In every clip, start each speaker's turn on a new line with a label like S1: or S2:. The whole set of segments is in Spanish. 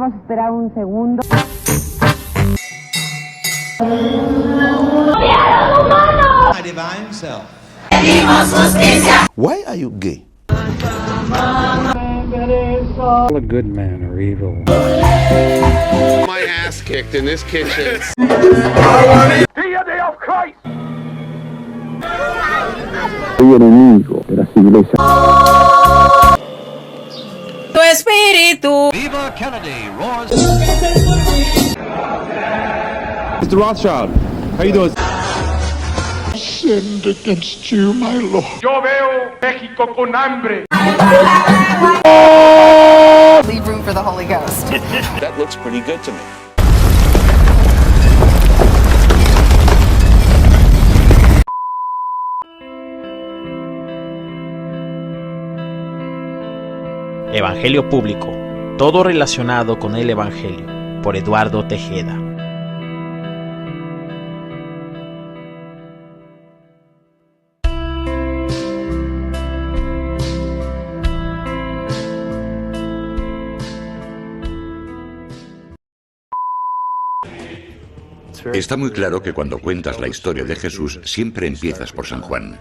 S1: Vamos a esperar un segundo.
S2: My divine self.
S3: Why are you gay?
S4: A good man or evil.
S5: My ass kicked in this kitchen.
S6: Soy enemigo de la civilización.
S7: Tu espíritu.
S2: Viva Kennedy roars.
S8: Mr. Rothschild, how you doing?
S6: Sinned against you, my Lord.
S9: Yo veo México con hambre.
S7: Leave room for the Holy Ghost.
S5: That looks pretty good to me.
S10: Evangelio Público, todo relacionado con el Evangelio, por Eduardo Tejeda.
S11: Está muy claro que cuando cuentas la historia de Jesús siempre empiezas por San Juan.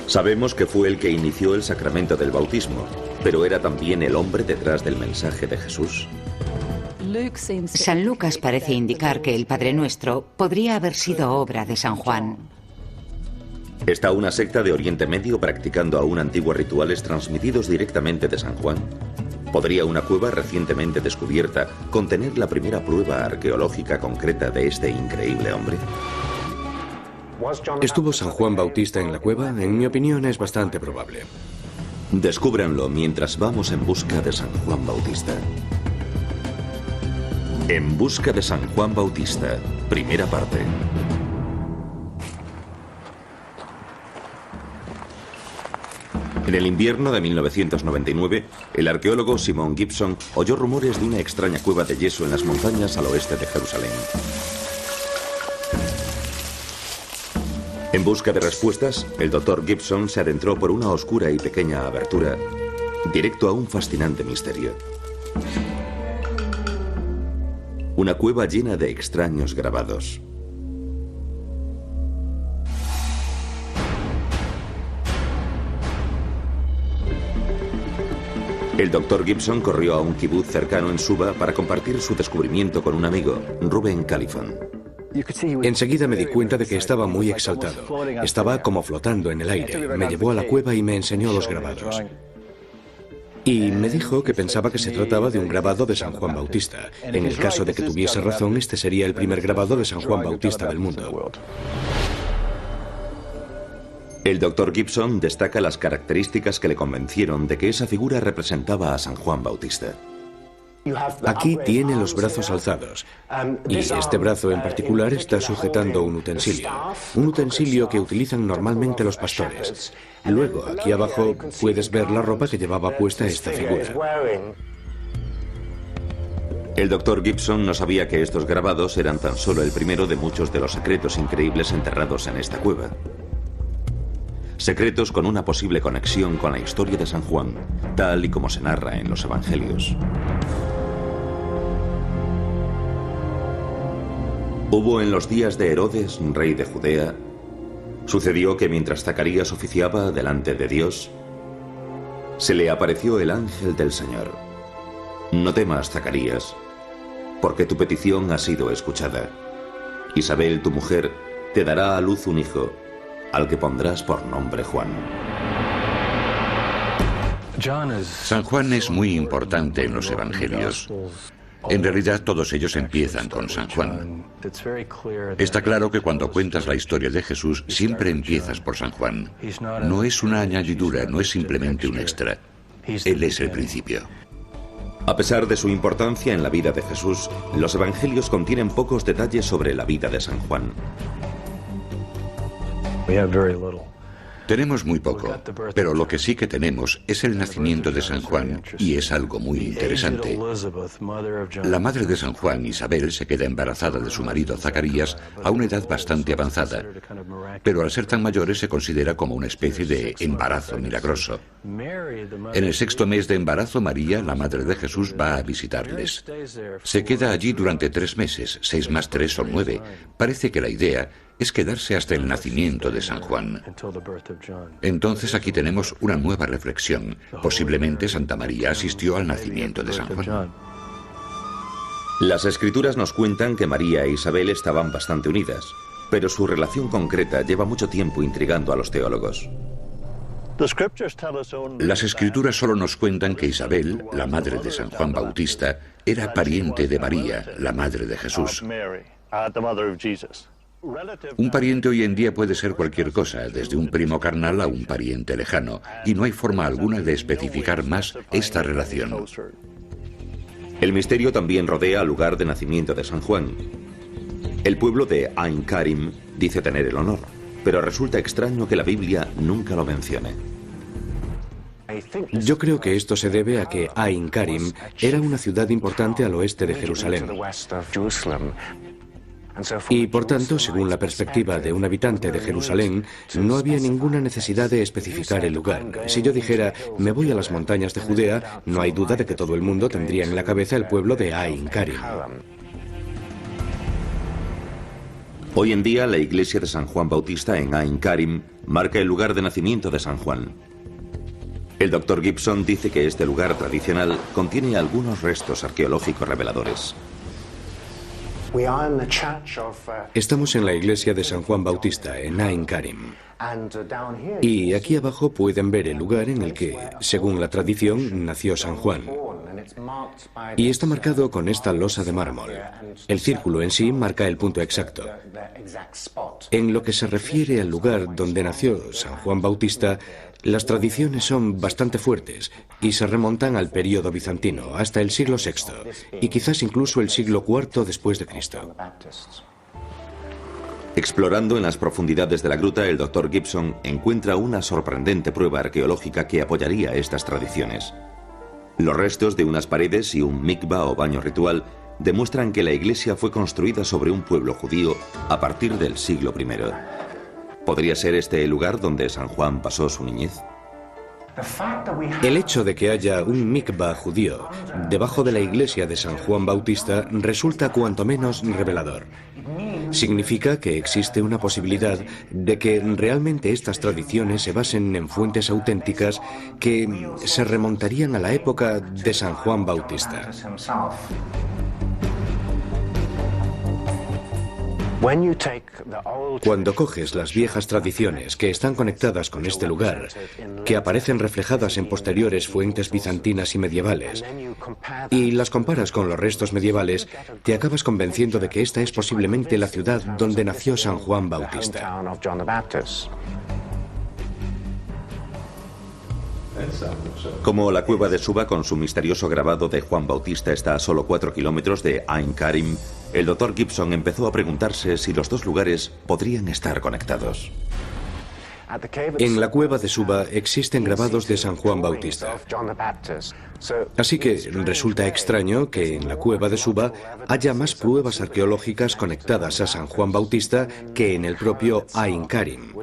S12: Sabemos que fue el que inició el sacramento del bautismo, pero ¿era también el hombre detrás del mensaje de Jesús?
S13: San Lucas parece indicar que el Padre Nuestro podría haber sido obra de San Juan.
S12: ¿Está una secta de Oriente Medio practicando aún antiguos rituales transmitidos directamente de San Juan? ¿Podría una cueva recientemente descubierta contener la primera prueba arqueológica concreta de este increíble hombre?
S14: ¿Estuvo San Juan Bautista en la cueva? En mi opinión es bastante probable.
S12: Descúbranlo mientras vamos en busca de San Juan Bautista. En busca de San Juan Bautista, primera parte. En el invierno de 1999, el arqueólogo Simon Gibson oyó rumores de una extraña cueva de yeso en las montañas al oeste de Jerusalén. En busca de respuestas, el Dr. Gibson se adentró por una oscura y pequeña abertura, directo a un fascinante misterio. Una cueva llena de extraños grabados. El Dr. Gibson corrió a un kibutz cercano en Suba para compartir su descubrimiento con un amigo, Ruben Califon.
S14: Enseguida me di cuenta de que estaba muy exaltado. Estaba como flotando en el aire. Me llevó a la cueva y me enseñó los grabados. Y me dijo que pensaba que se trataba de un grabado de San Juan Bautista. En el caso de que tuviese razón, este sería el primer grabado de San Juan Bautista del mundo.
S12: El Dr. Gibson destaca las características que le convencieron de que esa figura representaba a San Juan Bautista.
S14: Aquí tiene los brazos alzados, y este brazo en particular está sujetando un utensilio que utilizan normalmente los pastores. Luego, aquí abajo, puedes ver la ropa que llevaba puesta esta figura.
S12: El Dr. Gibson no sabía que estos grabados eran tan solo el primero de muchos de los secretos increíbles enterrados en esta cueva. Secretos con una posible conexión con la historia de San Juan, tal y como se narra en los Evangelios. Hubo en los días de Herodes, rey de Judea, sucedió que mientras Zacarías oficiaba delante de Dios, se le apareció el ángel del Señor. No temas, Zacarías, porque tu petición ha sido escuchada. Isabel, tu mujer, te dará a luz un hijo, al que pondrás por nombre Juan.
S11: San Juan es muy importante en los Evangelios. En realidad todos ellos empiezan con San Juan. Está claro que cuando cuentas la historia de Jesús siempre empiezas por San Juan. No es una añadidura, no es simplemente un extra. Él es el principio.
S12: A pesar de su importancia en la vida de Jesús, los Evangelios contienen pocos detalles sobre la vida de San Juan.
S11: Tenemos muy poco, pero lo que sí que tenemos es el nacimiento de San Juan, y es algo muy interesante. La madre de San Juan, Isabel, se queda embarazada de su marido Zacarías a una edad bastante avanzada, pero al ser tan mayores se considera como una especie de embarazo milagroso. En el 6º mes de embarazo, María, la madre de Jesús, va a visitarles. Se queda allí durante 3 meses, 6 más 3 son 9. Parece que la idea es quedarse hasta el nacimiento de San Juan. Entonces aquí tenemos una nueva reflexión. Posiblemente Santa María asistió al nacimiento de San Juan.
S12: Las escrituras nos cuentan que María e Isabel estaban bastante unidas, pero su relación concreta lleva mucho tiempo intrigando a los teólogos.
S11: Las escrituras solo nos cuentan que Isabel, la madre de San Juan Bautista, era pariente de María, la madre de Jesús. Un pariente hoy en día puede ser cualquier cosa, desde un primo carnal a un pariente lejano, y no hay forma alguna de especificar más esta relación.
S12: El misterio también rodea al lugar de nacimiento de San Juan. El pueblo de Ain Karim dice tener el honor, pero resulta extraño que la Biblia nunca lo mencione.
S14: Yo creo que esto se debe a que Ain Karim era una ciudad importante al oeste de Jerusalén. Y por tanto, según la perspectiva de un habitante de Jerusalén, no había ninguna necesidad de especificar el lugar. Si yo dijera, me voy a las montañas de Judea, no hay duda de que todo el mundo tendría en la cabeza el pueblo de Ain Karim.
S12: Hoy en día, la iglesia de San Juan Bautista en Ain Karim marca el lugar de nacimiento de San Juan. El Dr. Gibson dice que este lugar tradicional contiene algunos restos arqueológicos reveladores.
S14: Estamos en la iglesia de San Juan Bautista, en Ain Karim. Y aquí abajo pueden ver el lugar en el que, según la tradición, nació San Juan. Y está marcado con esta losa de mármol. El círculo en sí marca el punto exacto. En lo que se refiere al lugar donde nació San Juan Bautista, las tradiciones son bastante fuertes y se remontan al período bizantino, hasta el siglo VI, y quizás incluso el siglo IV después de Cristo.
S12: Explorando en las profundidades de la gruta, el Dr. Gibson encuentra una sorprendente prueba arqueológica que apoyaría estas tradiciones. Los restos de unas paredes y un mikvah o baño ritual demuestran que la iglesia fue construida sobre un pueblo judío a partir del siglo I. ¿Podría ser este el lugar donde San Juan pasó su niñez?
S14: El hecho de que haya un mikvah judío debajo de la iglesia de San Juan Bautista resulta cuanto menos revelador. Significa que existe una posibilidad de que realmente estas tradiciones se basen en fuentes auténticas que se remontarían a la época de San Juan Bautista. Cuando coges las viejas tradiciones que están conectadas con este lugar, que aparecen reflejadas en posteriores fuentes bizantinas y medievales, y las comparas con los restos medievales, te acabas convenciendo de que esta es posiblemente la ciudad donde nació San Juan Bautista.
S12: Como la cueva de Suba con su misterioso grabado de Juan Bautista está a solo 4 kilómetros de Ain Karim, el Dr. Gibson empezó a preguntarse si los dos lugares podrían estar conectados.
S14: En la cueva de Suba existen grabados de San Juan Bautista. Así que resulta extraño que en la cueva de Suba haya más pruebas arqueológicas conectadas a San Juan Bautista que en el propio Ain Karim,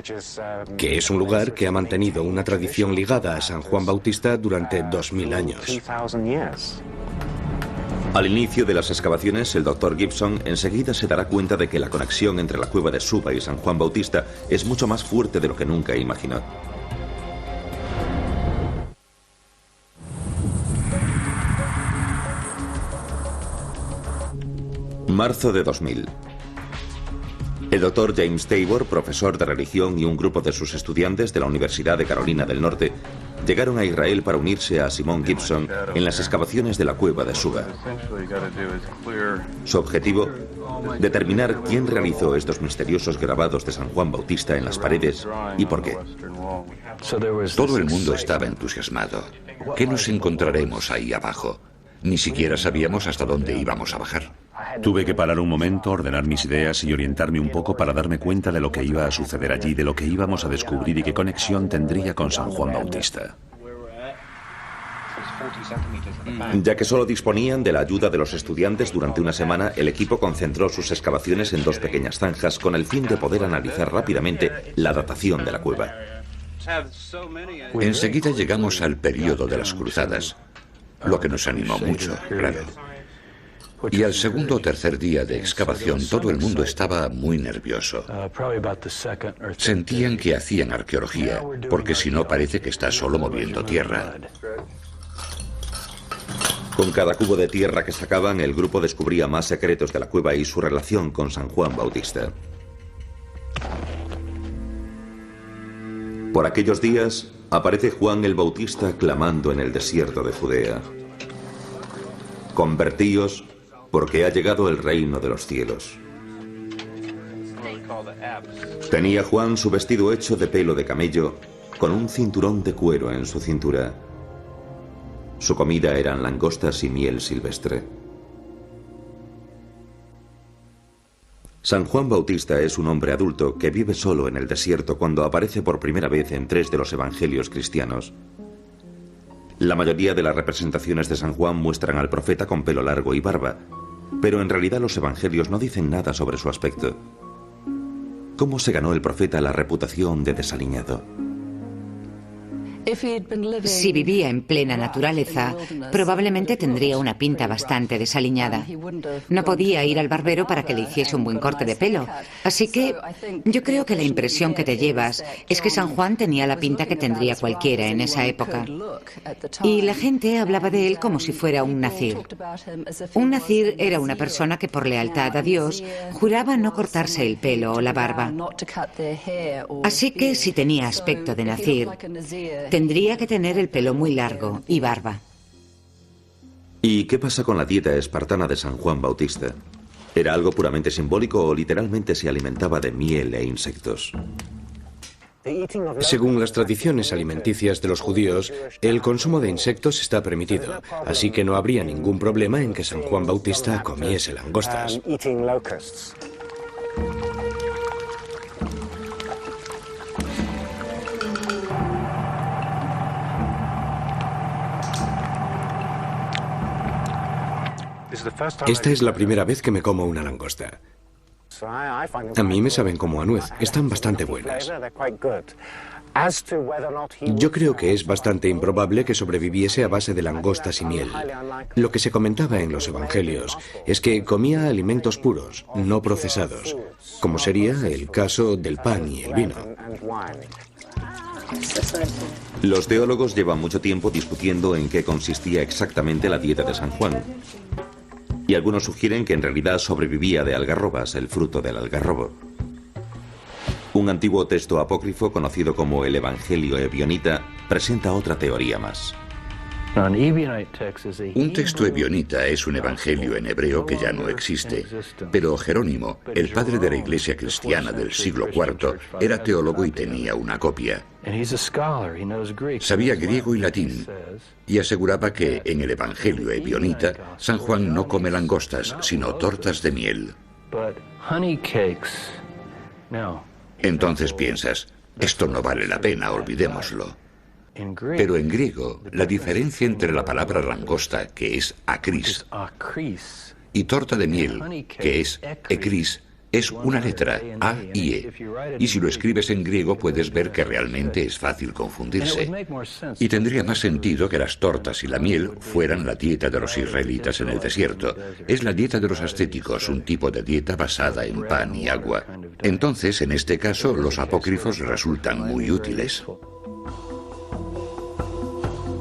S14: que es un lugar que ha mantenido una tradición ligada a San Juan Bautista durante 2000 años.
S12: Al inicio de las excavaciones, el Dr. Gibson enseguida se dará cuenta de que la conexión entre la cueva de Suba y San Juan Bautista es mucho más fuerte de lo que nunca imaginó. Marzo de 2000. El Dr. James Tabor, profesor de religión, y un grupo de sus estudiantes de la Universidad de Carolina del Norte llegaron a Israel para unirse a Simon Gibson en las excavaciones de la cueva de Suba. Su objetivo, determinar quién realizó estos misteriosos grabados de San Juan Bautista en las paredes y por qué.
S11: Todo el mundo estaba entusiasmado. ¿Qué nos encontraremos ahí abajo? Ni siquiera sabíamos hasta dónde íbamos a bajar.
S8: Tuve que parar un momento, ordenar mis ideas y orientarme un poco para darme cuenta de lo que iba a suceder allí, de lo que íbamos a descubrir y qué conexión tendría con San Juan Bautista.
S12: Ya que solo disponían de la ayuda de los estudiantes durante una semana, el equipo concentró sus excavaciones en 2 pequeñas zanjas con el fin de poder analizar rápidamente la datación de la cueva.
S11: Enseguida llegamos al período de las cruzadas, lo que nos animó mucho, claro. Y al segundo o tercer día de excavación todo el mundo estaba muy nervioso. Sentían que hacían arqueología, porque si no parece que está solo moviendo tierra.
S12: Con cada cubo de tierra que sacaban, el grupo descubría más secretos de la cueva y su relación con San Juan Bautista. Por aquellos días, aparece Juan el Bautista clamando en el desierto de Judea: convertíos, porque ha llegado el reino de los cielos. Tenía Juan su vestido hecho de pelo de camello, con un cinturón de cuero en su cintura. Su comida eran langostas y miel silvestre. San Juan Bautista es un hombre adulto que vive solo en el desierto cuando aparece por primera vez en 3 de los evangelios cristianos. La mayoría de las representaciones de San Juan muestran al profeta con pelo largo y barba, pero en realidad los evangelios no dicen nada sobre su aspecto. ¿Cómo se ganó el profeta la reputación de desaliñado?
S13: Si vivía en plena naturaleza, probablemente tendría una pinta bastante desaliñada. No podía ir al barbero para que le hiciese un buen corte de pelo. Así que yo creo que la impresión que te llevas es que San Juan tenía la pinta que tendría cualquiera en esa época. Y la gente hablaba de él como si fuera un nazir. Un nazir era una persona que por lealtad a Dios juraba no cortarse el pelo o la barba. Así que si tenía aspecto de nazir, tendría que tener el pelo muy largo y barba.
S12: ¿Y qué pasa con la dieta espartana de San Juan Bautista? ¿Era algo puramente simbólico o literalmente se alimentaba de miel e insectos?
S14: Según las tradiciones alimenticias de los judíos, el consumo de insectos está permitido, así que no habría ningún problema en que San Juan Bautista comiese langostas. Esta es la primera vez que me como una langosta. A mí me saben como a nuez, están bastante buenas. Yo creo que es bastante improbable que sobreviviese a base de langostas y miel. Lo que se comentaba en los evangelios es que comía alimentos puros, no procesados, como sería el caso del pan y el vino.
S12: Los teólogos llevan mucho tiempo discutiendo en qué consistía exactamente la dieta de San Juan. Y algunos sugieren que en realidad sobrevivía de algarrobas, el fruto del algarrobo. Un antiguo texto apócrifo conocido como el Evangelio Ebionita presenta otra teoría más.
S11: Un texto ebionita es un evangelio en hebreo que ya no existe, pero Jerónimo, el padre de la iglesia cristiana del siglo IV, era teólogo y tenía una copia. Sabía griego y latín y aseguraba que en el evangelio ebionita San Juan no come langostas, sino tortas de miel. Entonces piensas, esto no vale la pena, olvidémoslo. Pero en griego, la diferencia entre la palabra langosta, que es akris, y torta de miel, que es ekris, es una letra, A y E. Y si lo escribes en griego puedes ver que realmente es fácil confundirse. Y tendría más sentido que las tortas y la miel fueran la dieta de los israelitas en el desierto. Es la dieta de los ascéticos, un tipo de dieta basada en pan y agua. Entonces, en este caso, los apócrifos resultan muy útiles.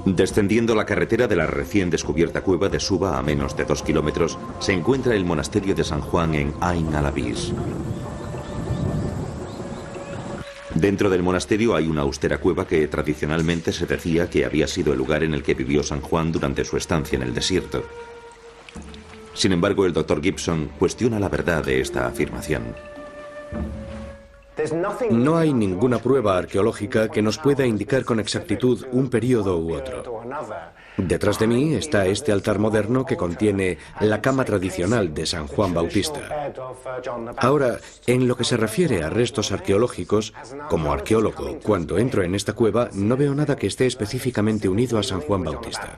S12: Descendiendo la carretera de la recién descubierta cueva de Suba a menos de 2 kilómetros, se encuentra el monasterio de San Juan en Ain al-Abis. Dentro del monasterio hay una austera cueva que tradicionalmente se decía que había sido el lugar en el que vivió San Juan durante su estancia en el desierto. Sin embargo, el Dr. Gibson cuestiona la verdad de esta afirmación.
S14: No hay ninguna prueba arqueológica que nos pueda indicar con exactitud un período u otro. Detrás de mí está este altar moderno que contiene la cama tradicional de San Juan Bautista. Ahora, en lo que se refiere a restos arqueológicos, como arqueólogo, cuando entro en esta cueva no veo nada que esté específicamente unido a San Juan Bautista.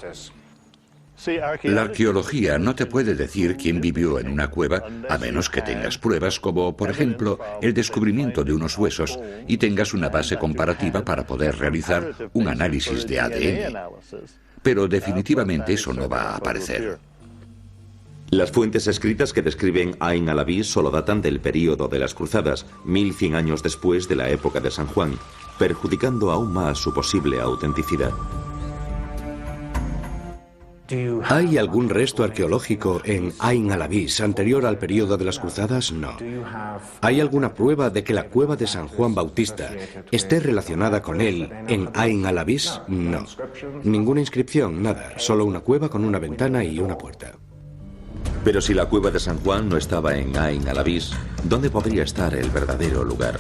S11: La arqueología no te puede decir quién vivió en una cueva a menos que tengas pruebas como, por ejemplo, el descubrimiento de unos huesos y tengas una base comparativa para poder realizar un análisis de ADN. Pero definitivamente eso no va a aparecer.
S12: Las fuentes escritas que describen Ain al-Abís solo datan del período de las Cruzadas, 1100 años después de la época de San Juan, perjudicando aún más su posible autenticidad.
S14: ¿Hay algún resto arqueológico en Ain al-Abís anterior al período de las Cruzadas? No. ¿Hay alguna prueba de que la cueva de San Juan Bautista esté relacionada con él en Ain al-Abís? No. Ninguna inscripción, nada. Solo una cueva con una ventana y una puerta.
S12: Pero si la cueva de San Juan no estaba en Ain al-Abís, ¿dónde podría estar el verdadero lugar?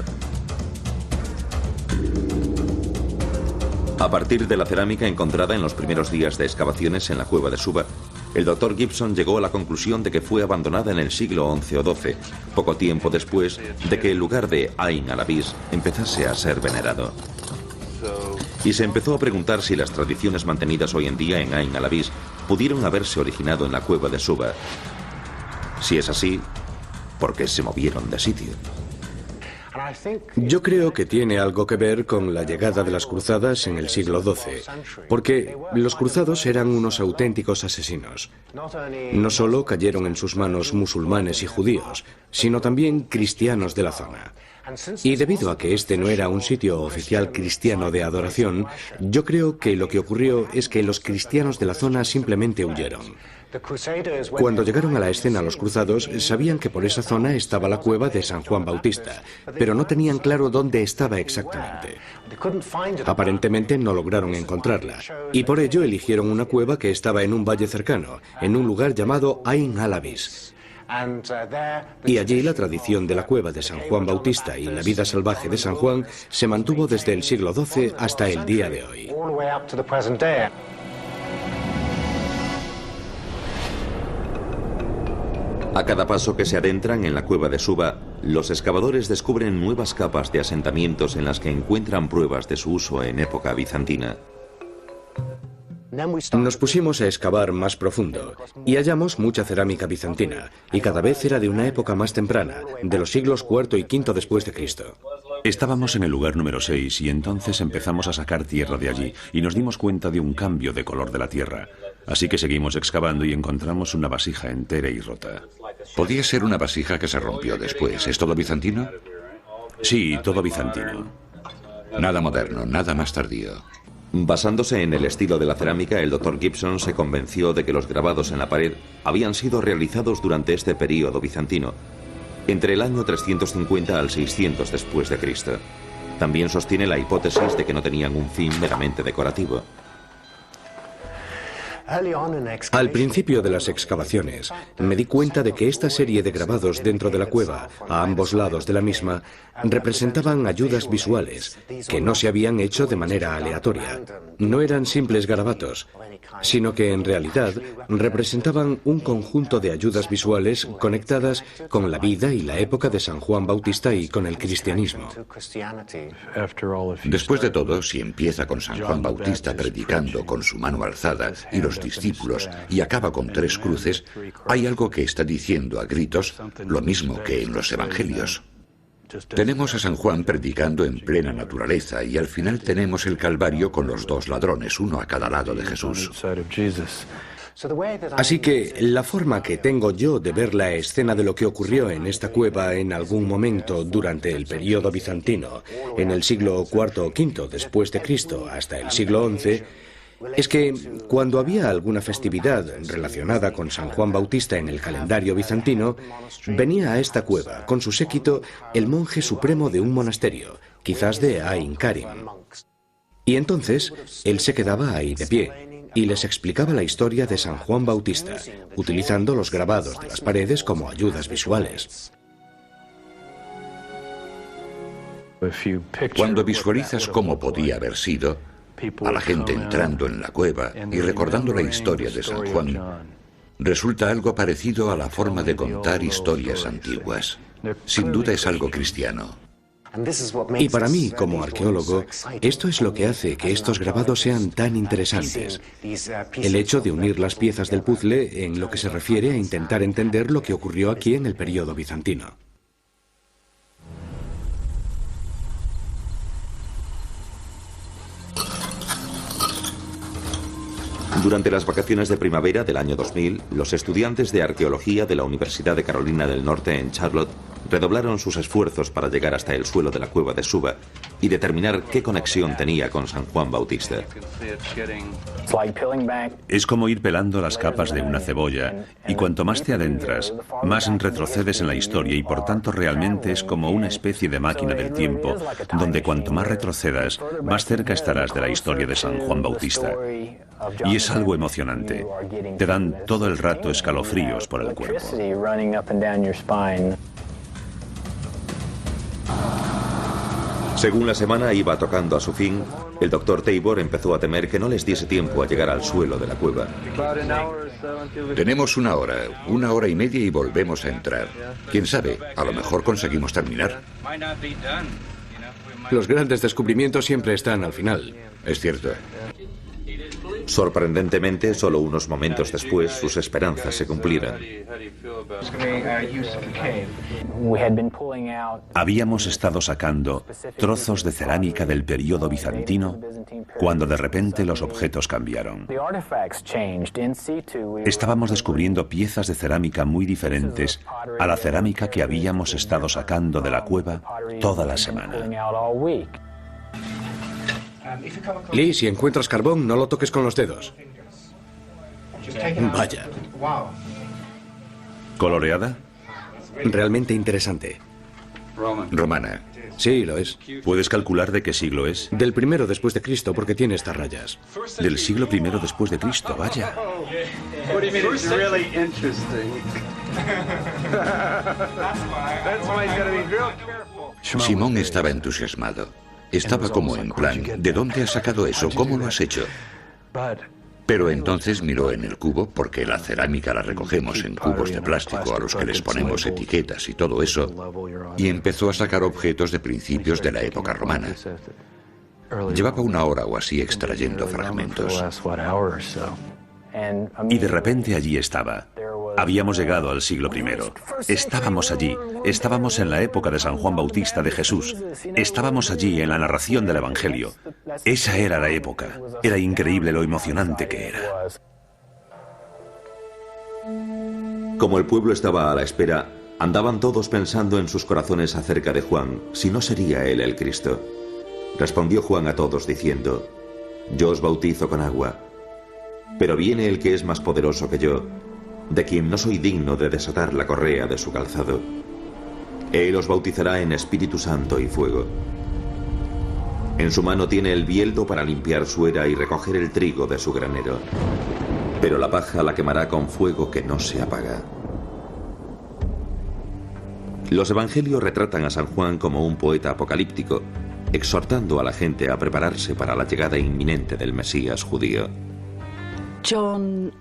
S12: A partir de la cerámica encontrada en los primeros días de excavaciones en la cueva de Suba, el Dr. Gibson llegó a la conclusión de que fue abandonada en el siglo XI o XII, poco tiempo después de que el lugar de Ain al-Abís empezase a ser venerado. Y se empezó a preguntar si las tradiciones mantenidas hoy en día en Ain al-Abís pudieron haberse originado en la cueva de Suba. Si es así, ¿por qué se movieron de sitio?
S14: Yo creo que tiene algo que ver con la llegada de las cruzadas en el siglo XII, porque los cruzados eran unos auténticos asesinos. No solo cayeron en sus manos musulmanes y judíos, sino también cristianos de la zona. Y debido a que este no era un sitio oficial cristiano de adoración, yo creo que lo que ocurrió es que los cristianos de la zona simplemente huyeron. Cuando llegaron a la escena los cruzados, sabían que por esa zona estaba la cueva de San Juan Bautista, pero no tenían claro dónde estaba exactamente. Aparentemente no lograron encontrarla, y por ello eligieron una cueva que estaba en un valle cercano, en un lugar llamado Ain al-Abís. Y allí la tradición de la cueva de San Juan Bautista y la vida salvaje de San Juan se mantuvo desde el siglo XII hasta el día de hoy.
S12: A cada paso que se adentran en la cueva de Suba, los excavadores descubren nuevas capas de asentamientos en las que encuentran pruebas de su uso en época bizantina.
S14: Nos pusimos a excavar más profundo y hallamos mucha cerámica bizantina, y cada vez era de una época más temprana, de los siglos IV y V después de Cristo.
S8: Estábamos en el lugar número 6 y entonces empezamos a sacar tierra de allí y nos dimos cuenta de un cambio de color de la tierra. Así que seguimos excavando y encontramos una vasija entera y rota.
S11: Podía ser una vasija que se rompió después. ¿Es todo bizantino?
S8: Sí, todo bizantino.
S11: Nada moderno, nada más tardío.
S12: Basándose en el estilo de la cerámica, el Dr. Gibson se convenció de que los grabados en la pared habían sido realizados durante este período bizantino, entre el año 350 al 600 después de Cristo. También sostiene la hipótesis de que no tenían un fin meramente decorativo.
S14: Al principio de las excavaciones, me di cuenta de que esta serie de grabados dentro de la cueva, a ambos lados de la misma, representaban ayudas visuales, que no se habían hecho de manera aleatoria. No eran simples garabatos, sino que en realidad representaban un conjunto de ayudas visuales conectadas con la vida y la época de San Juan Bautista y con el cristianismo.
S11: Después de todo, si empieza con San Juan Bautista predicando con su mano alzada y los discípulos y acaba con 3 cruces, hay algo que está diciendo a gritos lo mismo que en los evangelios. Tenemos a San Juan predicando en plena naturaleza y al final tenemos el Calvario con los 2 ladrones, uno a cada lado de Jesús.
S14: Así que la forma que tengo yo de ver la escena de lo que ocurrió en esta cueva en algún momento durante el período bizantino, en el siglo IV o V después de Cristo hasta el siglo XI, es que cuando había alguna festividad relacionada con San Juan Bautista en el calendario bizantino, venía a esta cueva con su séquito el monje supremo de un monasterio, quizás de Ain Karim. Y entonces él se quedaba ahí de pie y les explicaba la historia de San Juan Bautista, utilizando los grabados de las paredes como ayudas visuales.
S11: Cuando visualizas cómo podía haber sido, a la gente entrando en la cueva y recordando la historia de San Juan, resulta algo parecido a la forma de contar historias antiguas. Sin duda es algo cristiano.
S14: Y para mí, como arqueólogo, esto es lo que hace que estos grabados sean tan interesantes. El hecho de unir las piezas del puzzle en lo que se refiere a intentar entender lo que ocurrió aquí en el periodo bizantino.
S12: Durante las vacaciones de primavera del año 2000, los estudiantes de arqueología de la Universidad de Carolina del Norte en Charlotte redoblaron sus esfuerzos para llegar hasta el suelo de la cueva de Suba y determinar qué conexión tenía con San Juan Bautista.
S8: Es como ir pelando las capas de una cebolla, y cuanto más te adentras, más retrocedes en la historia, y por tanto realmente es como una especie de máquina del tiempo, donde cuanto más retrocedas, más cerca estarás de la historia de San Juan Bautista. Y es algo emocionante. Te dan todo el rato escalofríos por el cuerpo.
S12: Según la semana iba tocando a su fin, el Dr. Tabor empezó a temer que no les diese tiempo a llegar al suelo de la cueva.
S11: Tenemos una hora y media y volvemos a entrar. ¿Quién sabe? A lo mejor conseguimos terminar.
S14: Los grandes descubrimientos siempre están al final.
S11: Es cierto.
S12: Sorprendentemente, solo unos momentos después, sus esperanzas se cumplieron.
S8: Habíamos estado sacando trozos de cerámica del periodo bizantino cuando de repente los objetos cambiaron. Estábamos descubriendo piezas de cerámica muy diferentes a la cerámica que habíamos estado sacando de la cueva toda la semana.
S14: Lee, si encuentras carbón, no lo toques con los dedos. Vaya.
S8: ¿Coloreada?
S14: Realmente interesante.
S11: Romana.
S14: Sí, lo es.
S8: ¿Puedes calcular de qué siglo es?
S14: Del primero después de Cristo, porque tiene estas rayas.
S8: Del siglo I después de Cristo, vaya.
S11: Simón estaba entusiasmado. Estaba como en plan, ¿de dónde has sacado eso? ¿Cómo lo has hecho? Pero entonces miró en el cubo, porque la cerámica la recogemos en cubos de plástico a los que les ponemos etiquetas y todo eso, y empezó a sacar objetos de principios de la época romana. Llevaba una hora o así extrayendo fragmentos.
S8: Y de repente allí estaba. Habíamos llegado al siglo I. Estábamos allí. Estábamos en la época de San Juan Bautista, de Jesús. Estábamos allí en la narración del Evangelio. Esa era la época. Era increíble lo emocionante que era.
S12: Como el pueblo estaba a la espera, andaban todos pensando en sus corazones acerca de Juan, si no sería él el Cristo. Respondió Juan a todos diciendo: Yo os bautizo con agua, pero viene el que es más poderoso que yo, de quien no soy digno de desatar la correa de su calzado. Él os bautizará en Espíritu Santo y fuego. En su mano tiene el bieldo para limpiar su era y recoger el trigo de su granero, pero la paja la quemará con fuego que no se apaga. Los evangelios retratan a San Juan como un poeta apocalíptico, exhortando a la gente a prepararse para la llegada inminente del Mesías judío.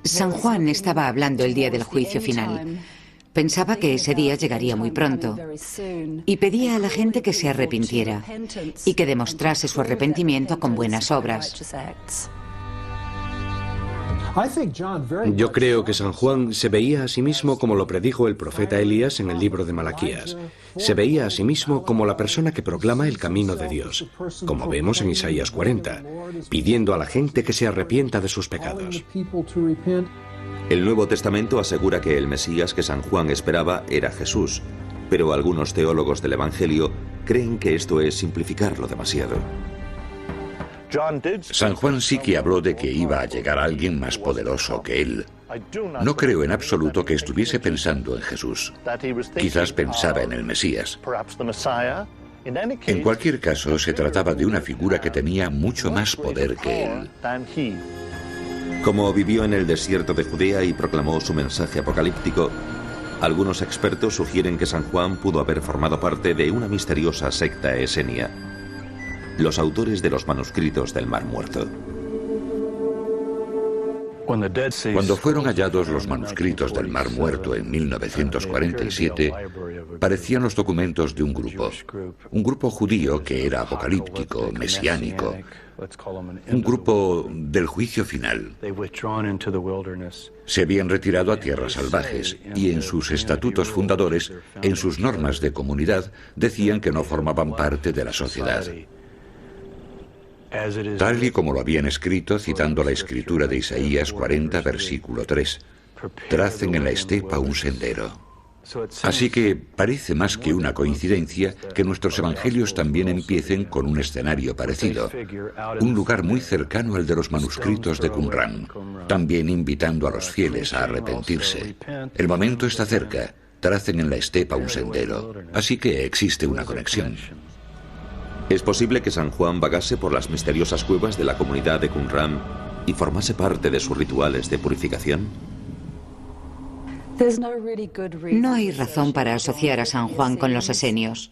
S13: San Juan estaba hablando el día del juicio final. Pensaba que ese día llegaría muy pronto y pedía a la gente que se arrepintiera y que demostrase su arrepentimiento con buenas obras.
S14: Yo creo que San Juan se veía a sí mismo como lo predijo el profeta Elías en el libro de Malaquías. Se veía a sí mismo como la persona que proclama el camino de Dios, como vemos en Isaías 40, pidiendo a la gente que se arrepienta de sus pecados.
S12: El Nuevo Testamento asegura que el Mesías que San Juan esperaba era Jesús, pero algunos teólogos del Evangelio creen que esto es simplificarlo demasiado.
S11: San Juan sí que habló de que iba a llegar alguien más poderoso que él. No creo en absoluto que estuviese pensando en Jesús. Quizás pensaba en el Mesías. En cualquier caso, se trataba de una figura que tenía mucho más poder que él.
S12: Como vivió en el desierto de Judea y proclamó su mensaje apocalíptico, algunos expertos sugieren que San Juan pudo haber formado parte de una misteriosa secta esenia, los autores de los manuscritos del Mar Muerto.
S11: Cuando fueron hallados los manuscritos del Mar Muerto en 1947, parecían los documentos de un grupo judío que era apocalíptico, mesiánico, un grupo del juicio final. Se habían retirado a tierras salvajes y en sus estatutos fundadores, en sus normas de comunidad, decían que no formaban parte de la sociedad. Tal y como lo habían escrito, citando la escritura de Isaías 40, versículo 3, tracen en la estepa un sendero. Así que parece más que una coincidencia que nuestros evangelios también empiecen con un escenario parecido, un lugar muy cercano al de los manuscritos de Qumran, también invitando a los fieles a arrepentirse. El momento está cerca, tracen en la estepa un sendero, así que existe una conexión.
S12: ¿Es posible que San Juan vagase por las misteriosas cuevas de la comunidad de Qumran y formase parte de sus rituales de purificación?
S13: No hay razón para asociar a San Juan con los esenios.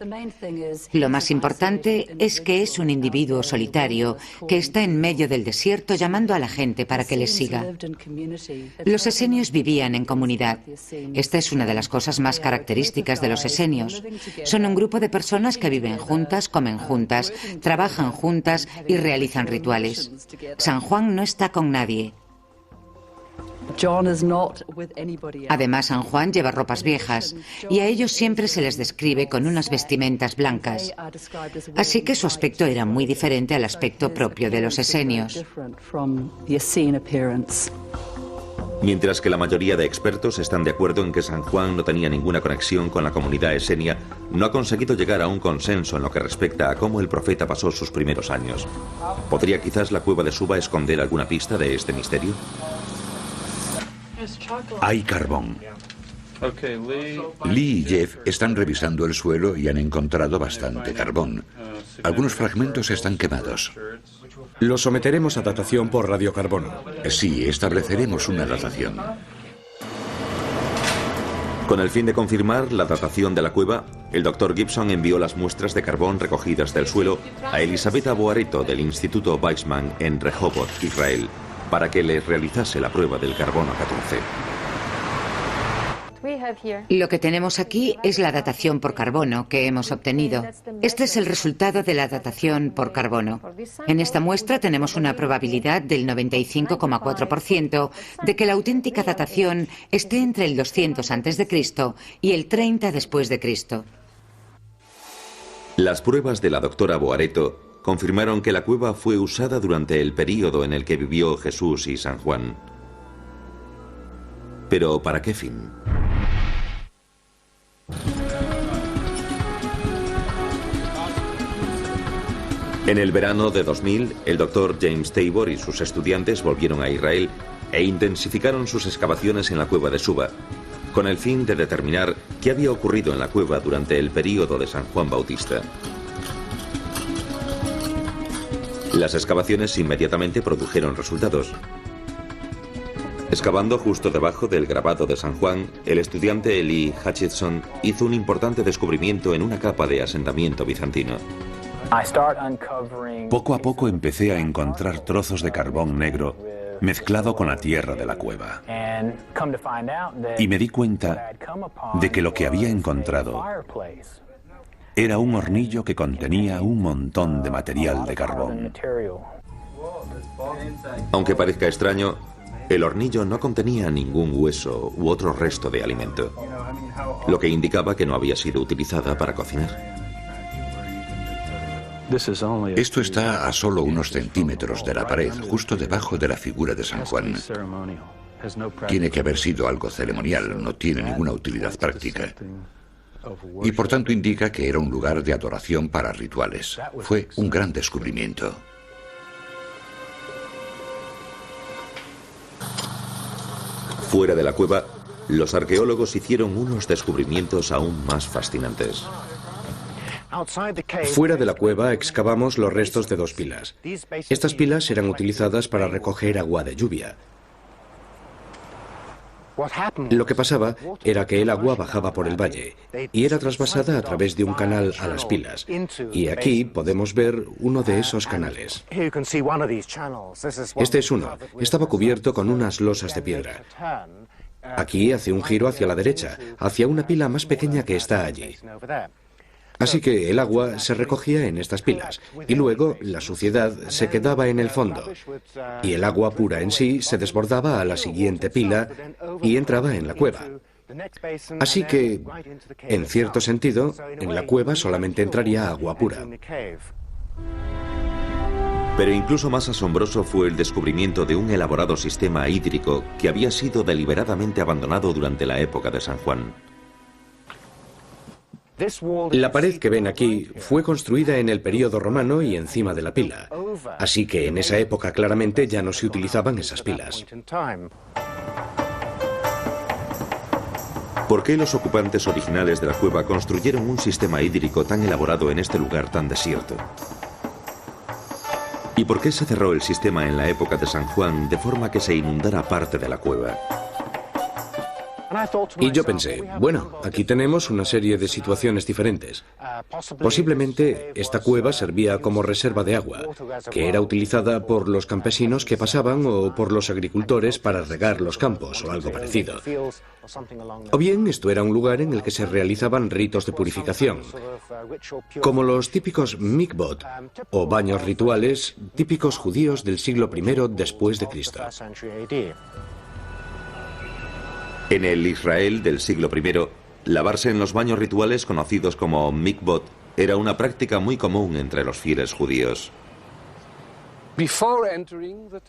S13: Lo más importante es que es un individuo solitario que está en medio del desierto llamando a la gente para que les siga. Los esenios vivían en comunidad. Esta es una de las cosas más características de los esenios. Son un grupo de personas que viven juntas, comen juntas, trabajan juntas y realizan rituales. San Juan no está con nadie. Además, San Juan lleva ropas viejas y a ellos siempre se les describe con unas vestimentas blancas. Así que su aspecto era muy diferente al aspecto propio de los esenios.
S12: Mientras que la mayoría de expertos están de acuerdo en que San Juan no tenía ninguna conexión con la comunidad esenia, no ha conseguido llegar a un consenso en lo que respecta a cómo el profeta pasó sus primeros años. ¿Podría quizás la cueva de Suba esconder alguna pista de este misterio?
S8: Hay carbón.
S11: Lee y Jeff están revisando el suelo y han encontrado bastante carbón. Algunos fragmentos están quemados.
S14: Lo someteremos a datación por radiocarbono.
S11: Sí, estableceremos una datación.
S12: Con el fin de confirmar la datación de la cueva, el Dr. Gibson envió las muestras de carbón recogidas del suelo a Elisabetta Boareto del Instituto Weizmann en Rehovot, Israel, para que les realizase la prueba del carbono 14.
S13: Lo que tenemos aquí es la datación por carbono que hemos obtenido. Este es el resultado de la datación por carbono. En esta muestra tenemos una probabilidad del 95,4% de que la auténtica datación esté entre el 200 a.C. y el 30 después de Cristo.
S12: Las pruebas de la doctora Boareto confirmaron que la cueva fue usada durante el período en el que vivió Jesús y San Juan. ¿Pero para qué fin? En el verano de 2000, el Dr. James Tabor y sus estudiantes volvieron a Israel e intensificaron sus excavaciones en la cueva de Suba, con el fin de determinar qué había ocurrido en la cueva durante el período de San Juan Bautista. Las excavaciones inmediatamente produjeron resultados. Excavando justo debajo del grabado de San Juan, el estudiante Eli Hutchinson hizo un importante descubrimiento en una capa de asentamiento bizantino.
S8: Poco a poco empecé a encontrar trozos de carbón negro mezclado con la tierra de la cueva. Y me di cuenta de que lo que había encontrado era un hornillo que contenía un montón de material de carbón.
S12: Aunque parezca extraño, el hornillo no contenía ningún hueso u otro resto de alimento, lo que indicaba que no había sido utilizada para cocinar.
S11: Esto está a solo unos centímetros de la pared, justo debajo de la figura de San Juan. Tiene que haber sido algo ceremonial, no tiene ninguna utilidad práctica. Y por tanto indica que era un lugar de adoración para rituales. Fue un gran descubrimiento.
S12: Fuera de la cueva, los arqueólogos hicieron unos descubrimientos aún más fascinantes.
S14: Fuera de la cueva excavamos los restos de 2 pilas. Estas pilas eran utilizadas para recoger agua de lluvia. Lo que pasaba era que el agua bajaba por el valle y era trasvasada a través de un canal a las pilas. Y aquí podemos ver uno de esos canales. Este es uno. Estaba cubierto con unas losas de piedra. Aquí hace un giro hacia la derecha, hacia una pila más pequeña que está allí. Así que el agua se recogía en estas pilas y luego la suciedad se quedaba en el fondo y el agua pura en sí se desbordaba a la siguiente pila y entraba en la cueva. Así que, en cierto sentido, en la cueva solamente entraría agua pura.
S12: Pero incluso más asombroso fue el descubrimiento de un elaborado sistema hídrico que había sido deliberadamente abandonado durante la época de San Juan.
S14: La pared que ven aquí fue construida en el período romano y encima de la pila, así que en esa época claramente ya no se utilizaban esas pilas.
S12: ¿Por qué los ocupantes originales de la cueva construyeron un sistema hídrico tan elaborado en este lugar tan desierto? ¿Y por qué se cerró el sistema en la época de San Juan de forma que se inundara parte de la cueva?
S14: Y yo pensé, bueno, aquí tenemos una serie de situaciones diferentes. Posiblemente esta cueva servía como reserva de agua, que era utilizada por los campesinos que pasaban o por los agricultores para regar los campos o algo parecido. O bien esto era un lugar en el que se realizaban ritos de purificación, como los típicos mikvot o baños rituales típicos judíos del siglo I después de Cristo.
S12: En el Israel del siglo I, lavarse en los baños rituales conocidos como mikvot era una práctica muy común entre los fieles judíos.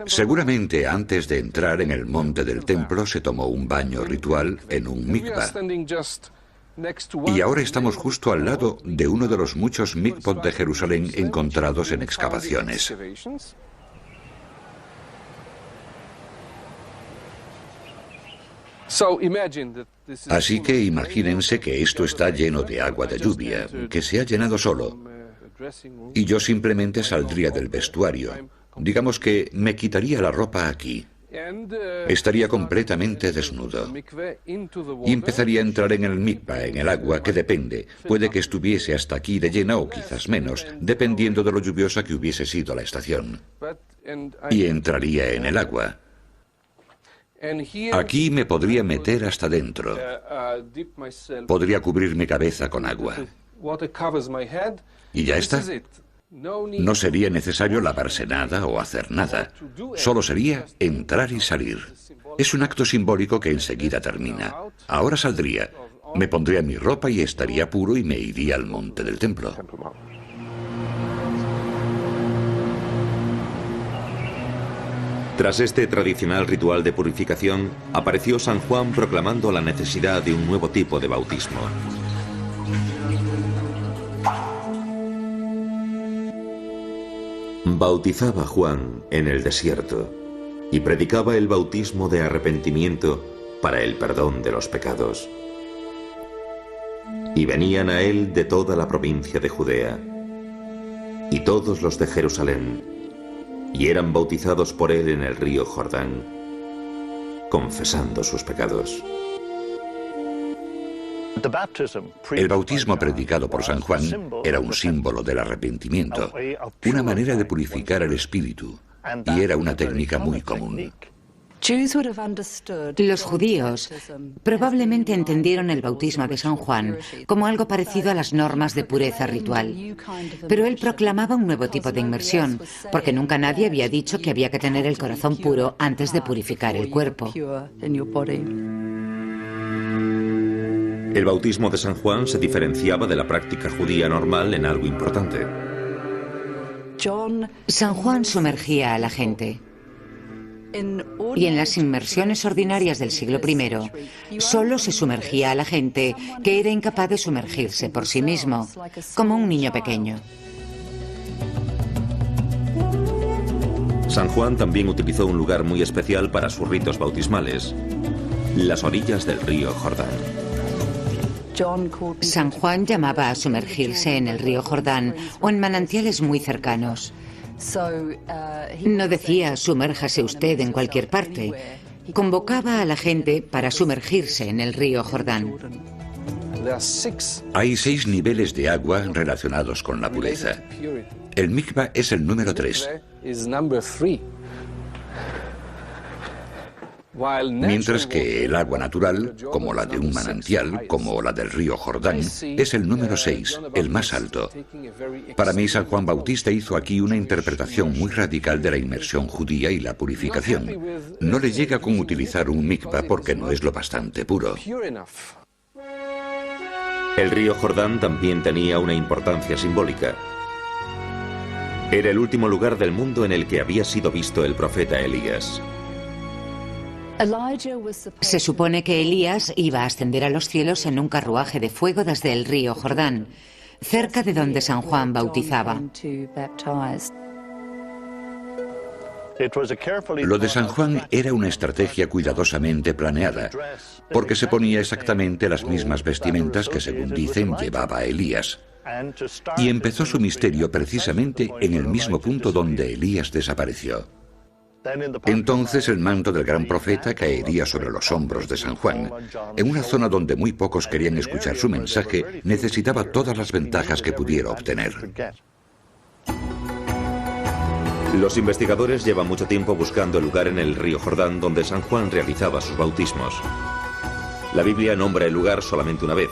S11: Seguramente antes de entrar en el monte del templo se tomó un baño ritual en un mikvah. Y ahora estamos justo al lado de uno de los muchos mikvot de Jerusalén encontrados en excavaciones. Así que imagínense que esto está lleno de agua de lluvia, que se ha llenado solo, y yo simplemente saldría del vestuario. Digamos que me quitaría la ropa aquí. Estaría completamente desnudo. Y empezaría a entrar en el mikvah, en el agua, que depende. Puede que estuviese hasta aquí de llena o quizás menos, dependiendo de lo lluviosa que hubiese sido la estación. Y entraría en el agua. Aquí me podría meter hasta dentro. Podría cubrir mi cabeza con agua. Y ya está. No sería necesario lavarse nada o hacer nada. Solo sería entrar y salir. Es un acto simbólico que enseguida termina. Ahora saldría, me pondría mi ropa y estaría puro y me iría al monte del templo.
S12: Tras este tradicional ritual de purificación, apareció San Juan proclamando la necesidad de un nuevo tipo de bautismo. Bautizaba Juan en el desierto y predicaba el bautismo de arrepentimiento para el perdón de los pecados. Y venían a él de toda la provincia de Judea y todos los de Jerusalén, y eran bautizados por él en el río Jordán, confesando sus pecados.
S11: El bautismo predicado por San Juan era un símbolo del arrepentimiento, una manera de purificar el espíritu, y era una técnica muy común.
S13: Los judíos probablemente entendieron el bautismo de San Juan como algo parecido a las normas de pureza ritual. Pero él proclamaba un nuevo tipo de inmersión, porque nunca nadie había dicho que había que tener el corazón puro antes de purificar el cuerpo.
S12: El bautismo de San Juan se diferenciaba de la práctica judía normal en algo importante.
S13: San Juan sumergía a la gente. Y en las inmersiones ordinarias del siglo I, solo se sumergía a la gente que era incapaz de sumergirse por sí mismo, como un niño pequeño.
S12: San Juan también utilizó un lugar muy especial para sus ritos bautismales: las orillas del río Jordán.
S13: San Juan llamaba a sumergirse en el río Jordán o en manantiales muy cercanos. No decía sumérjase usted en cualquier parte, convocaba a la gente para sumergirse en el río Jordán.
S11: Hay 6 niveles de agua relacionados con la pureza. El mikvah es el número 3. Mientras que el agua natural, como la de un manantial, como la del río Jordán, es el número 6, el más alto. Para mí, San Juan Bautista hizo aquí una interpretación muy radical de la inmersión judía y la purificación. No le llega con utilizar un mikvah porque no es lo bastante puro.
S12: El río Jordán también tenía una importancia simbólica. Era el último lugar del mundo en el que había sido visto el profeta Elías.
S13: Se supone que Elías iba a ascender a los cielos en un carruaje de fuego desde el río Jordán, cerca de donde San Juan bautizaba.
S11: Lo de San Juan era una estrategia cuidadosamente planeada, porque se ponía exactamente las mismas vestimentas que, según dicen, llevaba Elías. Y empezó su misterio precisamente en el mismo punto donde Elías desapareció. Entonces el manto del gran profeta caería sobre los hombros de San Juan. En una zona donde muy pocos querían escuchar su mensaje, necesitaba todas las ventajas que pudiera obtener.
S12: Los investigadores llevan mucho tiempo buscando el lugar en el río Jordán donde San Juan realizaba sus bautismos. La Biblia nombra el lugar solamente una vez,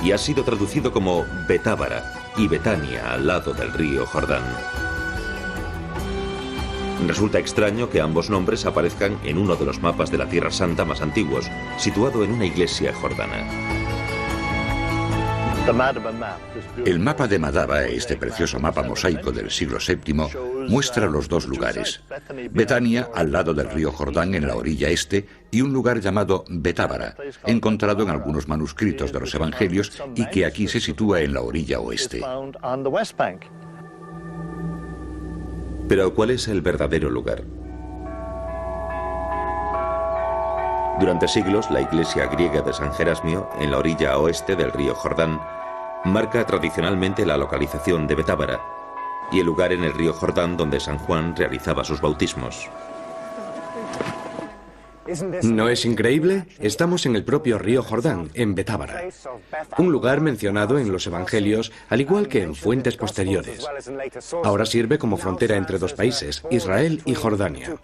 S12: y ha sido traducido como Betábara y Betania al lado del río Jordán. Resulta extraño que ambos nombres aparezcan en uno de los mapas de la Tierra Santa más antiguos, situado en una iglesia jordana.
S11: El mapa de Madaba, este precioso mapa mosaico del siglo VII, muestra los dos lugares. Betania, al lado del río Jordán en la orilla este, y un lugar llamado Betábara, encontrado en algunos manuscritos de los Evangelios y que aquí se sitúa en la orilla oeste.
S12: Pero ¿cuál es el verdadero lugar? Durante siglos, la iglesia griega de San Gerasmio, en la orilla oeste del río Jordán, marca tradicionalmente la localización de Betábara y el lugar en el río Jordán donde San Juan realizaba sus bautismos.
S14: ¿No es increíble? Estamos en el propio río Jordán, en Betábara, un lugar mencionado en los Evangelios, al igual que en fuentes posteriores. Ahora sirve como frontera entre dos países, Israel y Jordania.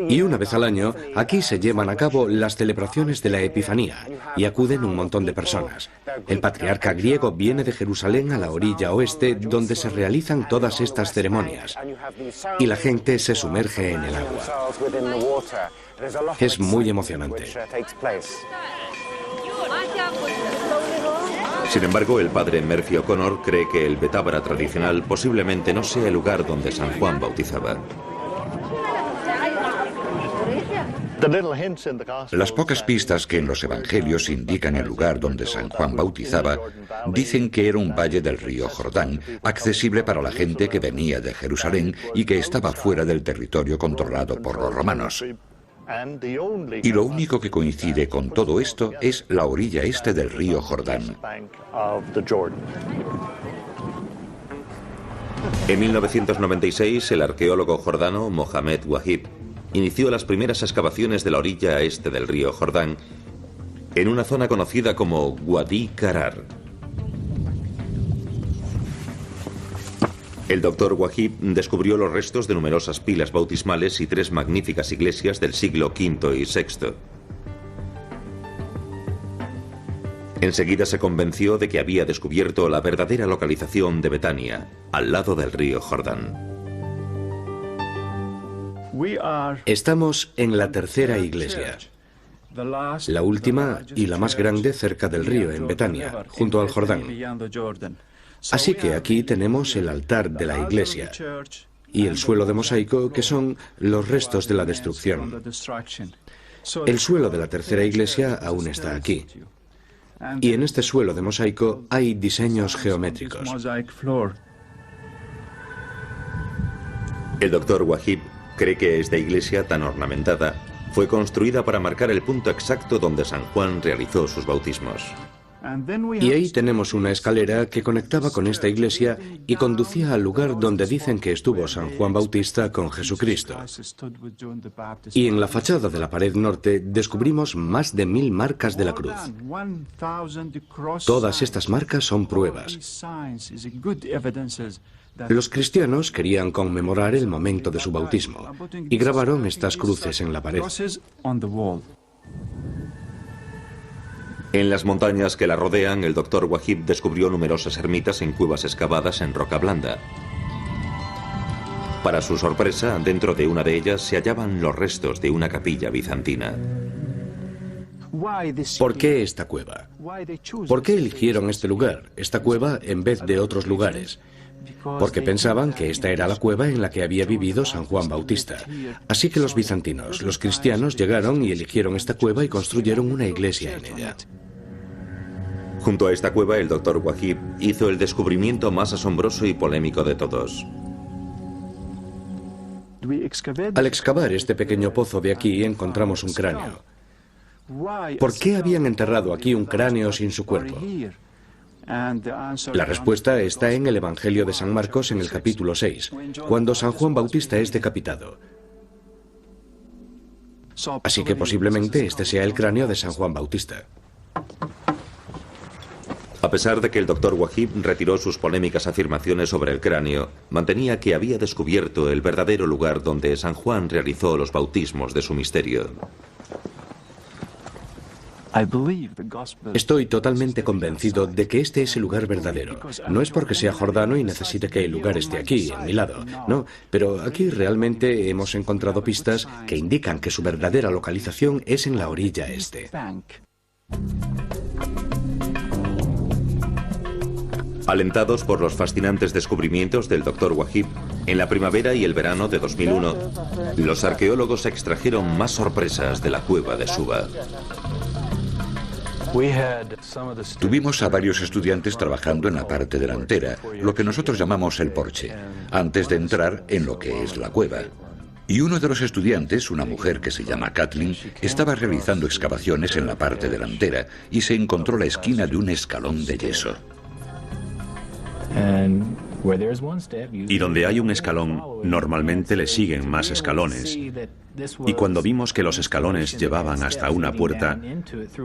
S14: Y una vez al año, aquí se llevan a cabo las celebraciones de la Epifanía y acuden un montón de personas. El patriarca griego viene de Jerusalén a la orilla oeste, donde se realizan todas estas ceremonias. Y la gente se sumerge en el agua. Es muy emocionante.
S12: Sin embargo, el padre Murphy O'Connor cree que el Betábara tradicional posiblemente no sea el lugar donde San Juan bautizaba.
S11: Las pocas pistas que en los Evangelios indican el lugar donde San Juan bautizaba dicen que era un valle del río Jordán, accesible para la gente que venía de Jerusalén y que estaba fuera del territorio controlado por los romanos. Y lo único que coincide con todo esto es la orilla este del río Jordán.
S12: En 1996, el arqueólogo jordano Mohamed Wahib inició las primeras excavaciones de la orilla este del río Jordán, en una zona conocida como Wadi Qarar. El doctor Wahib descubrió los restos de numerosas pilas bautismales y 3 magníficas iglesias del siglo V y VI. Enseguida se convenció de que había descubierto la verdadera localización de Betania, al lado del río Jordán.
S14: Estamos en la tercera iglesia, la última y la más grande cerca del río, en Betania, junto al Jordán. Así que aquí tenemos el altar de la iglesia y el suelo de mosaico, que son los restos de la destrucción. El suelo de la tercera iglesia aún está aquí. Y en este suelo de mosaico hay diseños geométricos.
S12: El doctor Wahib cree que esta iglesia tan ornamentada fue construida para marcar el punto exacto donde San Juan realizó sus bautismos.
S14: Y ahí tenemos una escalera que conectaba con esta iglesia y conducía al lugar donde dicen que estuvo San Juan Bautista con Jesucristo. Y en la fachada de la pared norte descubrimos más de 1000 marcas de la cruz. Todas estas marcas son pruebas. Los cristianos querían conmemorar el momento de su bautismo y grabaron estas cruces en la pared.
S12: En las montañas que la rodean, el Dr. Wahib descubrió numerosas ermitas en cuevas excavadas en roca blanda. Para su sorpresa, dentro de una de ellas se hallaban los restos de una capilla bizantina.
S14: ¿Por qué esta cueva? ¿Por qué eligieron este lugar, esta cueva, en vez de otros lugares? Porque pensaban que esta era la cueva en la que había vivido San Juan Bautista. Así que los bizantinos, los cristianos, llegaron y eligieron esta cueva y construyeron una iglesia en ella.
S12: Junto a esta cueva, el Dr. Wahib hizo el descubrimiento más asombroso y polémico de todos.
S14: Al excavar este pequeño pozo de aquí, encontramos un cráneo. ¿Por qué habían enterrado aquí un cráneo sin su cuerpo? La respuesta está en el Evangelio de San Marcos en el capítulo 6, cuando San Juan Bautista es decapitado. Así que posiblemente este sea el cráneo de San Juan Bautista.
S12: A pesar de que el Dr. Wahib retiró sus polémicas afirmaciones sobre el cráneo, mantenía que había descubierto el verdadero lugar donde San Juan realizó los bautismos de su misterio.
S14: Estoy totalmente convencido de que este es el lugar verdadero. No es porque sea jordano y necesite que el lugar esté aquí, a mi lado. No, pero aquí realmente hemos encontrado pistas que indican que su verdadera localización es en la orilla este.
S12: Alentados por los fascinantes descubrimientos del Dr. Wahib, en la primavera y el verano de 2001, los arqueólogos extrajeron más sorpresas de la cueva de Suba.
S11: Tuvimos a varios estudiantes trabajando en la parte delantera, lo que nosotros llamamos el porche, antes de entrar en lo que es la cueva. Y uno de los estudiantes, una mujer que se llama Kathleen, estaba realizando excavaciones en la parte delantera y se encontró la esquina de un escalón de yeso.
S8: Y donde hay un escalón, normalmente le siguen más escalones. Y cuando vimos que los escalones llevaban hasta una puerta,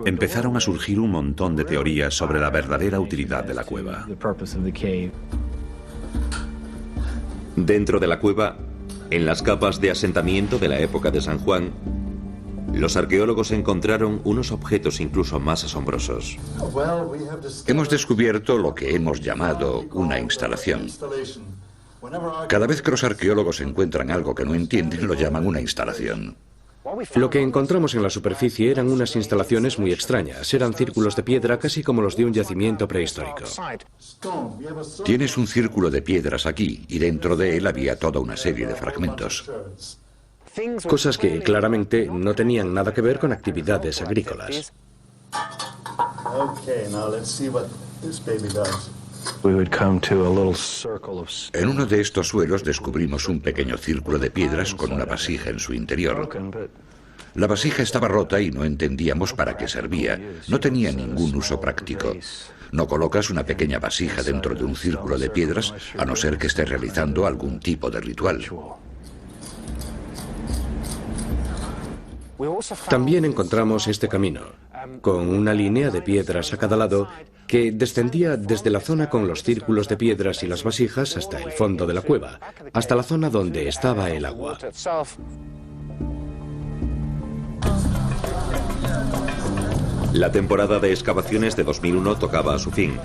S8: empezaron a surgir un montón de teorías sobre la verdadera utilidad de la cueva.
S12: Dentro de la cueva, en las capas de asentamiento de la época de San Juan, los arqueólogos encontraron unos objetos incluso más asombrosos.
S11: Hemos descubierto lo que hemos llamado una instalación. Cada vez que los arqueólogos encuentran algo que no entienden, lo llaman una instalación.
S14: Lo que encontramos en la superficie eran unas instalaciones muy extrañas. Eran círculos de piedra casi como los de un yacimiento prehistórico.
S11: Tienes un círculo de piedras aquí y dentro de él había toda una serie de fragmentos.
S14: Cosas que claramente no tenían nada que ver con actividades agrícolas.
S11: En uno de estos suelos descubrimos un pequeño círculo de piedras con una vasija en su interior. La vasija estaba rota y no entendíamos para qué servía. No tenía ningún uso práctico. No colocas una pequeña vasija dentro de un círculo de piedras a no ser que estés realizando algún tipo de ritual.
S14: También encontramos este camino, con una línea de piedras a cada lado que descendía desde la zona con los círculos de piedras y las vasijas hasta el fondo de la cueva, hasta la zona donde estaba el agua.
S12: La temporada de excavaciones de 2001 tocaba a su fin,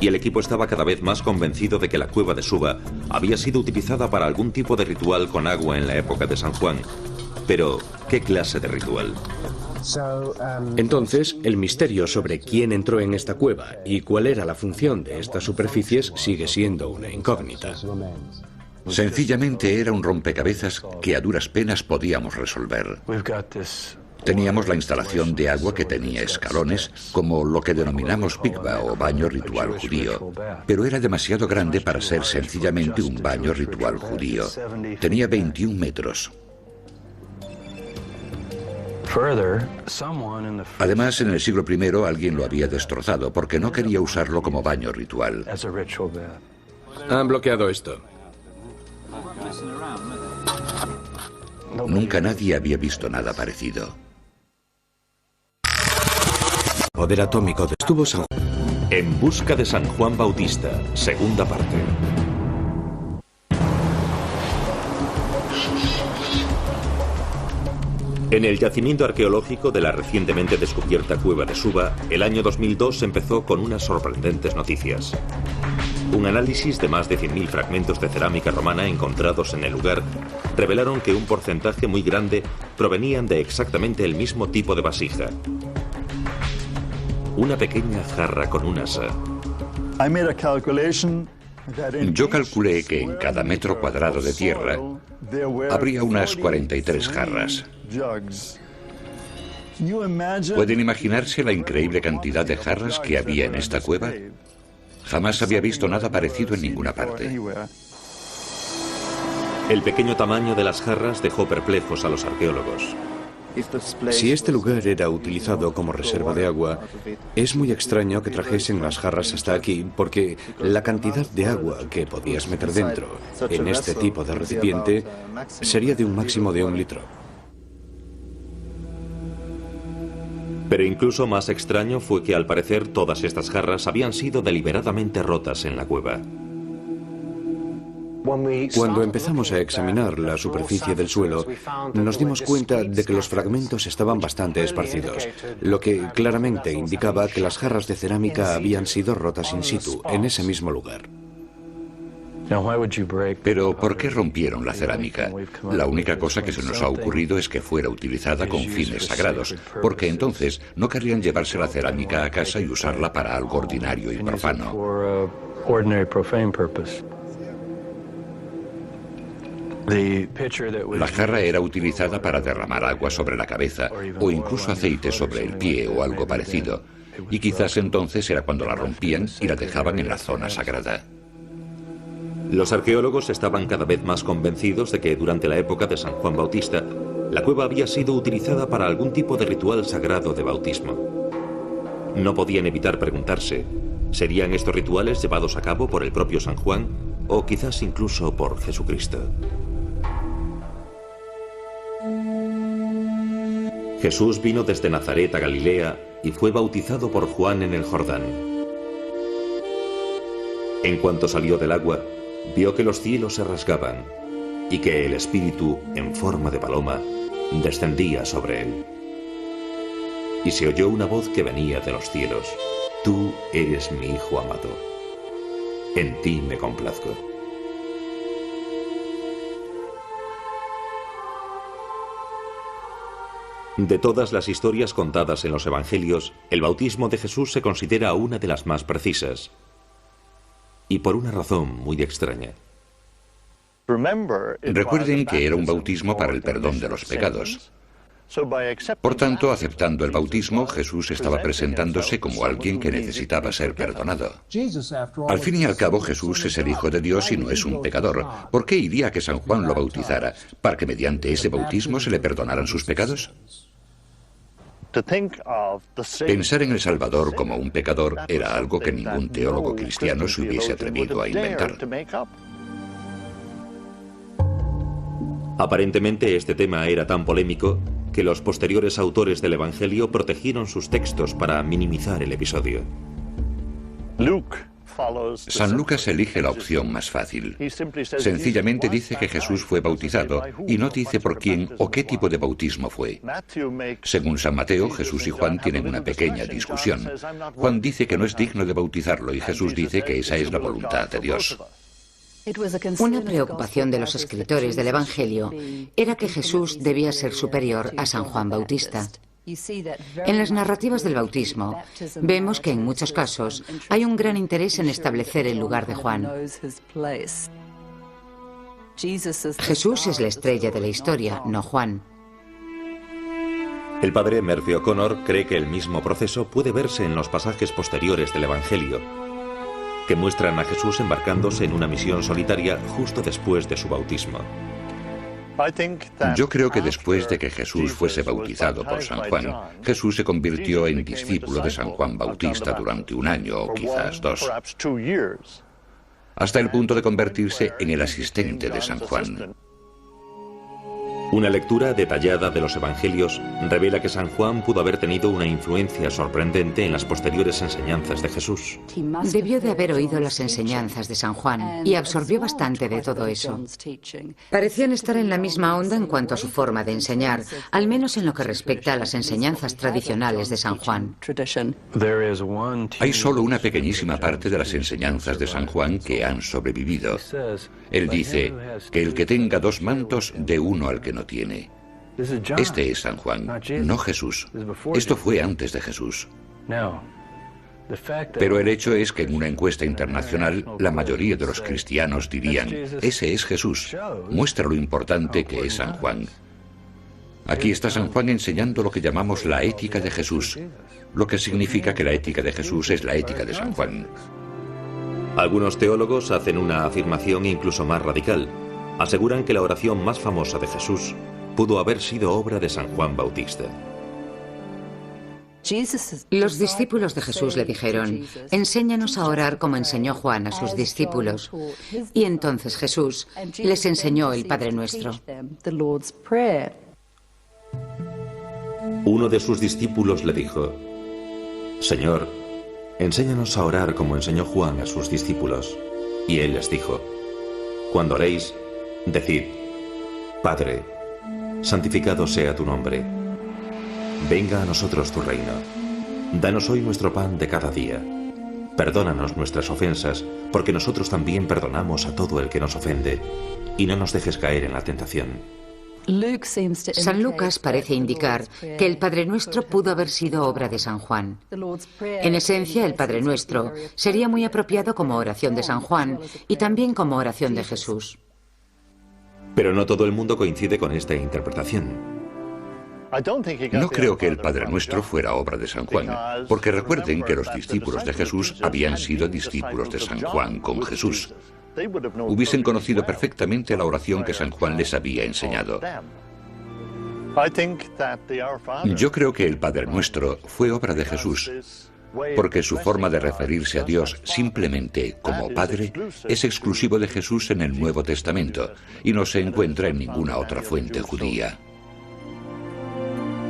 S12: y el equipo estaba cada vez más convencido de que la cueva de Suba había sido utilizada para algún tipo de ritual con agua en la época de San Juan. Pero, ¿qué clase de ritual?
S14: Entonces, el misterio sobre quién entró en esta cueva y cuál era la función de estas superficies sigue siendo una incógnita.
S11: Sencillamente era un rompecabezas que a duras penas podíamos resolver. Teníamos la instalación de agua que tenía escalones, como lo que denominamos pikva o baño ritual judío, pero era demasiado grande para ser sencillamente un baño ritual judío. Tenía 21 metros. Además, en el siglo I alguien lo había destrozado porque no quería usarlo como baño ritual.
S14: Han bloqueado esto.
S11: Nunca nadie había visto nada parecido.
S14: Poder atómico estuvo San Juan.
S12: En busca de San Juan Bautista, segunda parte. En el yacimiento arqueológico de la recientemente descubierta cueva de Suba, el año 2002 empezó con unas sorprendentes noticias. Un análisis de más de 100.000 fragmentos de cerámica romana encontrados en el lugar revelaron que un porcentaje muy grande provenían de exactamente el mismo tipo de vasija. Una pequeña jarra con un asa.
S11: Yo calculé que en cada metro cuadrado de tierra habría unas 43 jarras. ¿Pueden imaginarse la increíble cantidad de jarras que había en esta cueva? Jamás había visto nada parecido en ninguna parte.
S12: El pequeño tamaño de las jarras dejó perplejos a los arqueólogos.
S14: Si este lugar era utilizado como reserva de agua, es muy extraño que trajesen las jarras hasta aquí, porque la cantidad de agua que podías meter dentro en este tipo de recipiente sería de un máximo de 1 litro.
S12: Pero incluso más extraño fue que al parecer todas estas jarras habían sido deliberadamente rotas en la cueva.
S14: Cuando empezamos a examinar la superficie del suelo, nos dimos cuenta de que los fragmentos estaban bastante esparcidos, lo que claramente indicaba que las jarras de cerámica habían sido rotas in situ, en ese mismo lugar.
S11: Pero ¿por qué rompieron la cerámica? La única cosa que se nos ha ocurrido es que fuera utilizada con fines sagrados, porque entonces no querrían llevarse la cerámica a casa y usarla para algo ordinario y profano. La jarra era utilizada para derramar agua sobre la cabeza o incluso aceite sobre el pie o algo parecido, y quizás entonces era cuando la rompían y la dejaban en la zona sagrada.
S12: Los arqueólogos estaban cada vez más convencidos de que durante la época de San Juan Bautista, la cueva había sido utilizada para algún tipo de ritual sagrado de bautismo. No podían evitar preguntarse, ¿serían estos rituales llevados a cabo por el propio San Juan o quizás incluso por Jesucristo? Jesús vino desde Nazaret a Galilea y fue bautizado por Juan en el Jordán. En cuanto salió del agua, vio que los cielos se rasgaban y que el Espíritu, en forma de paloma, descendía sobre él. Y se oyó una voz que venía de los cielos: «Tú eres mi Hijo amado, en ti me complazco». De todas las historias contadas en los Evangelios, el bautismo de Jesús se considera una de las más precisas. Y por una razón muy extraña.
S11: Recuerden que era un bautismo para el perdón de los pecados. Por tanto, aceptando el bautismo, Jesús estaba presentándose como alguien que necesitaba ser perdonado. Al fin y al cabo, Jesús es el Hijo de Dios y no es un pecador. ¿Por qué iría a que San Juan lo bautizara? ¿Para que mediante ese bautismo se le perdonaran sus pecados? Pensar en el Salvador como un pecador era algo que ningún teólogo cristiano se hubiese atrevido a inventar.
S12: Aparentemente este tema era tan polémico que los posteriores autores del Evangelio protegieron sus textos para minimizar el episodio.
S11: San Lucas elige la opción más fácil. Sencillamente dice que Jesús fue bautizado y no dice por quién o qué tipo de bautismo fue. Según San Mateo, Jesús y Juan tienen una pequeña discusión. Juan dice que no es digno de bautizarlo y Jesús dice que esa es la voluntad de Dios.
S13: Una preocupación de los escritores del Evangelio era que Jesús debía ser superior a San Juan Bautista. En las narrativas del bautismo, vemos que en muchos casos hay un gran interés en establecer el lugar de Juan. Jesús es la estrella de la historia, no Juan.
S12: El padre Murphy O'Connor cree que el mismo proceso puede verse en los pasajes posteriores del Evangelio, que muestran a Jesús embarcándose en una misión solitaria justo después de su bautismo.
S11: Yo creo que después de que Jesús fuese bautizado por San Juan, Jesús se convirtió en discípulo de San Juan Bautista durante 1 año o quizás 2, hasta el punto de convertirse en el asistente de San Juan.
S12: Una lectura detallada de los Evangelios revela que San Juan pudo haber tenido una influencia sorprendente en las posteriores enseñanzas de Jesús.
S13: Debió de haber oído las enseñanzas de San Juan y absorbió bastante de todo eso. Parecían estar en la misma onda en cuanto a su forma de enseñar, al menos en lo que respecta a las enseñanzas tradicionales de San Juan.
S11: Hay solo una pequeñísima parte de las enseñanzas de San Juan que han sobrevivido. Él dice que el que tenga 2 mantos, dé uno al que no tiene. Este es San Juan, no Jesús. Esto fue antes de Jesús. Pero el hecho es que en una encuesta internacional, la mayoría de los cristianos dirían, ese es Jesús, muestra lo importante que es San Juan. Aquí está San Juan enseñando lo que llamamos la ética de Jesús, lo que significa que la ética de Jesús es la ética de San Juan.
S12: Algunos teólogos hacen una afirmación incluso más radical. Aseguran que la oración más famosa de Jesús pudo haber sido obra de San Juan Bautista.
S13: Los discípulos de Jesús le dijeron, enséñanos a orar como enseñó Juan a sus discípulos. Y entonces Jesús les enseñó el Padre Nuestro.
S12: Uno de sus discípulos le dijo, Señor, enséñanos a orar como enseñó Juan a sus discípulos. Y él les dijo, cuando oréis, decid, Padre, santificado sea tu nombre. Venga a nosotros tu reino. Danos hoy nuestro pan de cada día. Perdónanos nuestras ofensas, porque nosotros también perdonamos a todo el que nos ofende. Y no nos dejes caer en la tentación.
S13: San Lucas parece indicar que el Padre Nuestro pudo haber sido obra de San Juan. En esencia, el Padre Nuestro sería muy apropiado como oración de San Juan y también como oración de Jesús.
S12: Pero no todo el mundo coincide con esta interpretación.
S11: No creo que el Padre Nuestro fuera obra de San Juan, porque recuerden que los discípulos de Jesús habían sido discípulos de San Juan con Jesús. Hubiesen conocido perfectamente la oración que San Juan les había enseñado. Yo creo que el Padre Nuestro fue obra de Jesús, porque su forma de referirse a Dios simplemente como Padre es exclusivo de Jesús en el Nuevo Testamento y no se encuentra en ninguna otra fuente judía.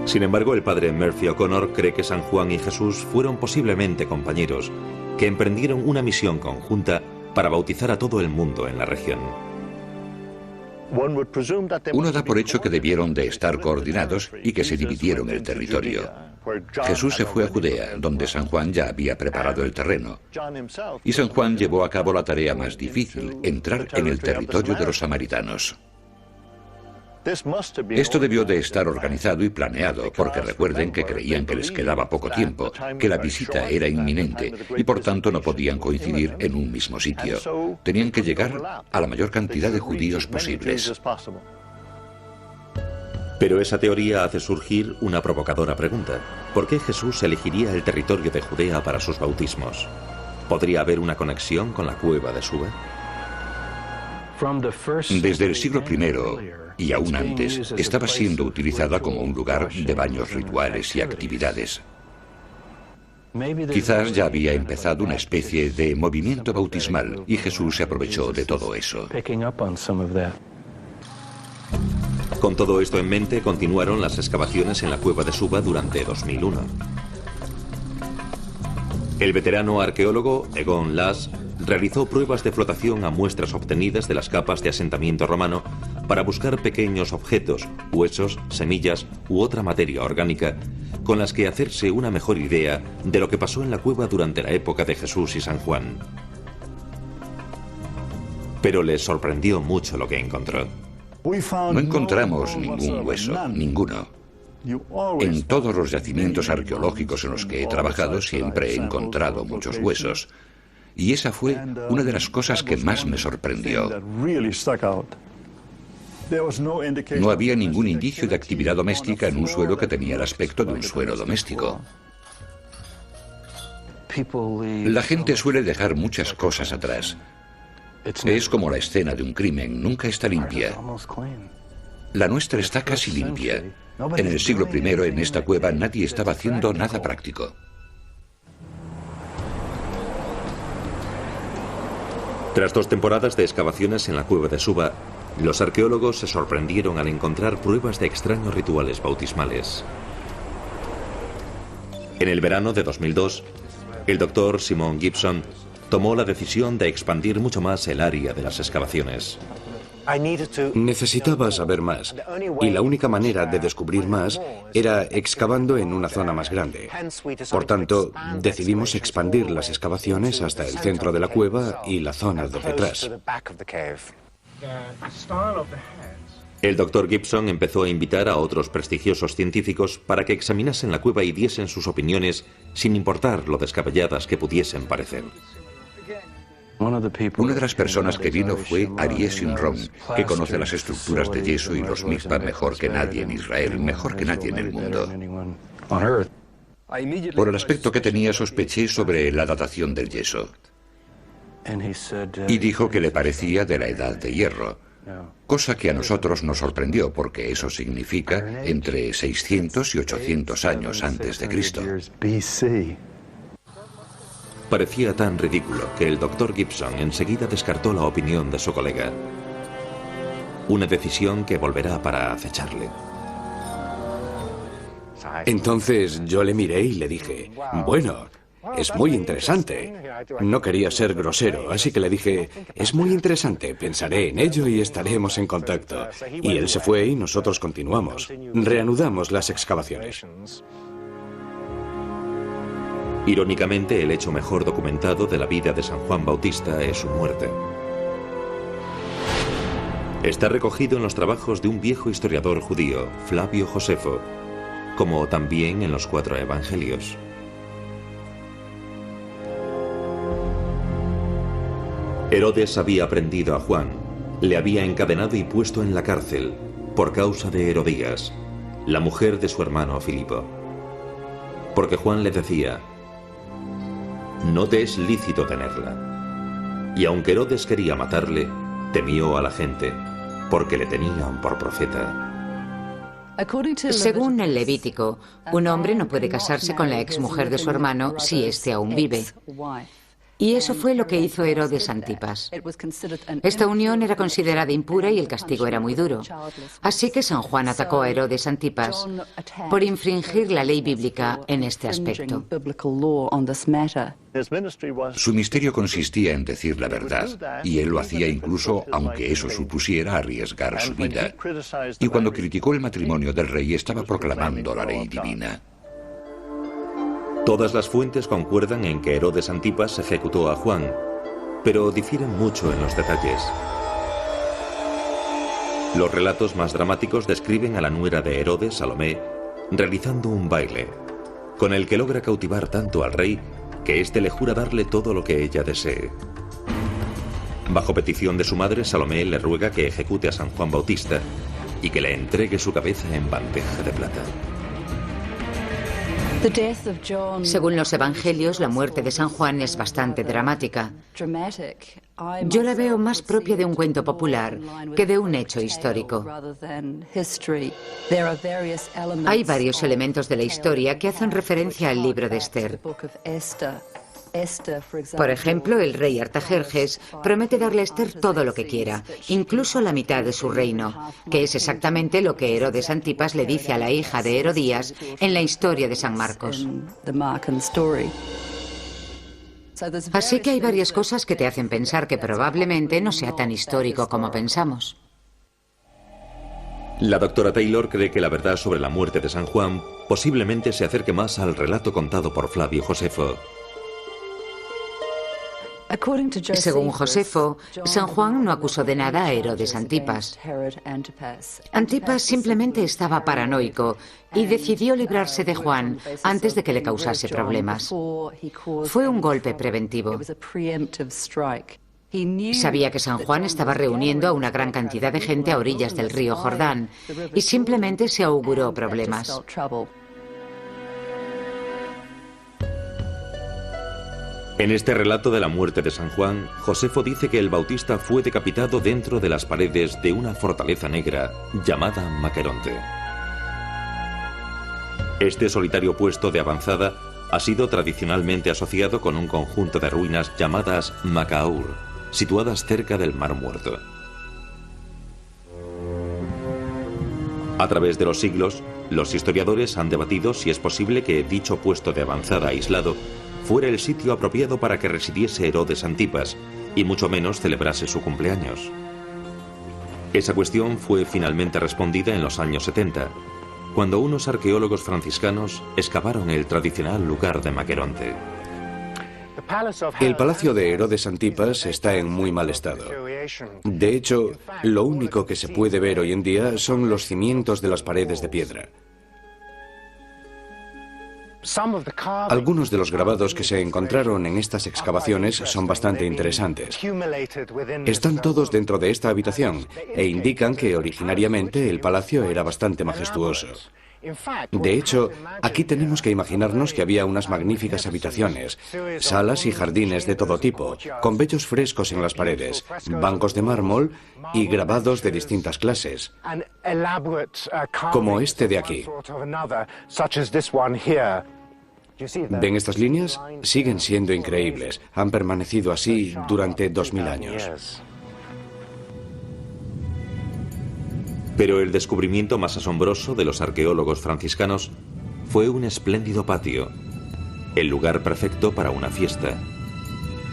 S12: Sin embargo, el padre Murphy O'Connor cree que San Juan y Jesús fueron posiblemente compañeros que emprendieron una misión conjunta para bautizar a todo el mundo en la región.
S11: Uno da por hecho que debieron de estar coordinados y que se dividieron el territorio. Jesús se fue a Judea, donde San Juan ya había preparado el terreno. Y San Juan llevó a cabo la tarea más difícil, entrar en el territorio de los samaritanos. Esto debió de estar organizado y planeado, porque recuerden que creían que les quedaba poco tiempo, que la visita era inminente y por tanto no podían coincidir en un mismo sitio. Tenían que llegar a la mayor cantidad de judíos posibles.
S12: Pero esa teoría hace surgir una provocadora pregunta. ¿Por qué Jesús elegiría el territorio de Judea para sus bautismos? ¿Podría haber una conexión con la cueva de Suba?
S11: Desde el siglo I y aún antes, estaba siendo utilizada como un lugar de baños rituales y actividades. Quizás ya había empezado una especie de movimiento bautismal y Jesús se aprovechó de todo eso.
S12: Con todo esto en mente, continuaron las excavaciones en la cueva de Suba durante 2001. El veterano arqueólogo Egon Lass realizó pruebas de flotación a muestras obtenidas de las capas de asentamiento romano para buscar pequeños objetos, huesos, semillas u otra materia orgánica con las que hacerse una mejor idea de lo que pasó en la cueva durante la época de Jesús y San Juan. Pero les sorprendió mucho lo que encontró.
S11: No encontramos ningún hueso, ninguno. En todos los yacimientos arqueológicos en los que he trabajado siempre he encontrado muchos huesos. Y esa fue una de las cosas que más me sorprendió. No había ningún indicio de actividad doméstica en un suelo que tenía el aspecto de un suelo doméstico. La gente suele dejar muchas cosas atrás. Es como la escena de un crimen, nunca está limpia. La nuestra está casi limpia. En el siglo I, en esta cueva, nadie estaba haciendo nada práctico.
S12: Tras 2 temporadas de excavaciones en la cueva de Suba, los arqueólogos se sorprendieron al encontrar pruebas de extraños rituales bautismales. En el verano de 2002, el doctor Simon Gibson tomó la decisión de expandir mucho más el área de las excavaciones.
S14: Necesitaba saber más, y la única manera de descubrir más era excavando en una zona más grande. Por tanto, decidimos expandir las excavaciones hasta el centro de la cueva y la zona de detrás.
S12: El doctor Gibson empezó a invitar a otros prestigiosos científicos para que examinasen la cueva y diesen sus opiniones sin importar lo descabelladas que pudiesen parecer.
S11: Una de las personas que vino fue Aryeh Shimron, que conoce las estructuras de yeso y los mikvah mejor que nadie en Israel, mejor que nadie en el mundo. Por el aspecto que tenía, sospeché sobre la datación del yeso. Y dijo que le parecía de la edad de hierro, cosa que a nosotros nos sorprendió porque eso significa entre 600 y 800 años antes de Cristo.
S12: Parecía tan ridículo que el doctor Gibson enseguida descartó la opinión de su colega. Una decisión que volverá para acecharle.
S14: Entonces yo le miré y le dije, bueno, es muy interesante. No quería ser grosero, así que le dije, es muy interesante, pensaré en ello y estaremos en contacto. Y él se fue y nosotros continuamos. Reanudamos las excavaciones.
S12: Irónicamente, el hecho mejor documentado de la vida de San Juan Bautista es su muerte. Está recogido en los trabajos de un viejo historiador judío, Flavio Josefo, como también en los 4 evangelios. Herodes había prendido a Juan, le había encadenado y puesto en la cárcel por causa de Herodías, la mujer de su hermano Filipo. Porque Juan le decía, no te es lícito tenerla. Y aunque Herodes quería matarle, temió a la gente, porque le tenían por profeta.
S13: Según el Levítico, un hombre no puede casarse con la exmujer de su hermano si éste aún vive. Y eso fue lo que hizo Herodes Antipas. Esta unión era considerada impura y el castigo era muy duro. Así que San Juan atacó a Herodes Antipas por infringir la ley bíblica en este aspecto.
S11: Su misterio consistía en decir la verdad, y él lo hacía incluso aunque eso supusiera arriesgar su vida. Y cuando criticó el matrimonio del rey, estaba proclamando la ley divina.
S12: Todas las fuentes concuerdan en que Herodes Antipas ejecutó a Juan, pero difieren mucho en los detalles. Los relatos más dramáticos describen a la nuera de Herodes, Salomé, realizando un baile, con el que logra cautivar tanto al rey que éste le jura darle todo lo que ella desee. Bajo petición de su madre, Salomé le ruega que ejecute a San Juan Bautista y que le entregue su cabeza en bandeja de plata.
S13: Según los evangelios, la muerte de San Juan es bastante dramática. Yo la veo más propia de un cuento popular que de un hecho histórico. Hay varios elementos de la historia que hacen referencia al libro de Esther. Por ejemplo, el rey Artajerjes promete darle a Esther todo lo que quiera, incluso la mitad de su reino, que es exactamente lo que Herodes Antipas le dice a la hija de Herodías en la historia de San Marcos. Así que hay varias cosas que te hacen pensar que probablemente no sea tan histórico como pensamos.
S12: La doctora Taylor cree que la verdad sobre la muerte de San Juan posiblemente se acerque más al relato contado por Flavio Josefo.
S13: Según Josefo, San Juan no acusó de nada a Herodes Antipas. Antipas simplemente estaba paranoico y decidió librarse de Juan antes de que le causase problemas. Fue un golpe preventivo. Sabía que San Juan estaba reuniendo a una gran cantidad de gente a orillas del río Jordán y simplemente se auguró problemas.
S12: En este relato de la muerte de San Juan, Josefo dice que el Bautista fue decapitado dentro de las paredes de una fortaleza negra llamada Maqueronte. Este solitario puesto de avanzada ha sido tradicionalmente asociado con un conjunto de ruinas llamadas Macaur, situadas cerca del Mar Muerto. A través de los siglos, los historiadores han debatido si es posible que dicho puesto de avanzada aislado fuera el sitio apropiado para que residiese Herodes Antipas, y mucho menos celebrase su cumpleaños. Esa cuestión fue finalmente respondida en los años 70, cuando unos arqueólogos franciscanos excavaron el tradicional lugar de Maqueronte.
S14: El palacio de Herodes Antipas está en muy mal estado. De hecho, lo único que se puede ver hoy en día son los cimientos de las paredes de piedra. Algunos de los grabados que se encontraron en estas excavaciones son bastante interesantes. Están todos dentro de esta habitación e indican que originariamente el palacio era bastante majestuoso. De hecho, aquí tenemos que imaginarnos que había unas magníficas habitaciones, salas y jardines de todo tipo, con bellos frescos en las paredes, bancos de mármol y grabados de distintas clases, como este de aquí. ¿Ven estas líneas? Siguen siendo increíbles. Han permanecido así durante 2000 años.
S12: Pero el descubrimiento más asombroso de los arqueólogos franciscanos fue un espléndido patio, el lugar perfecto para una fiesta,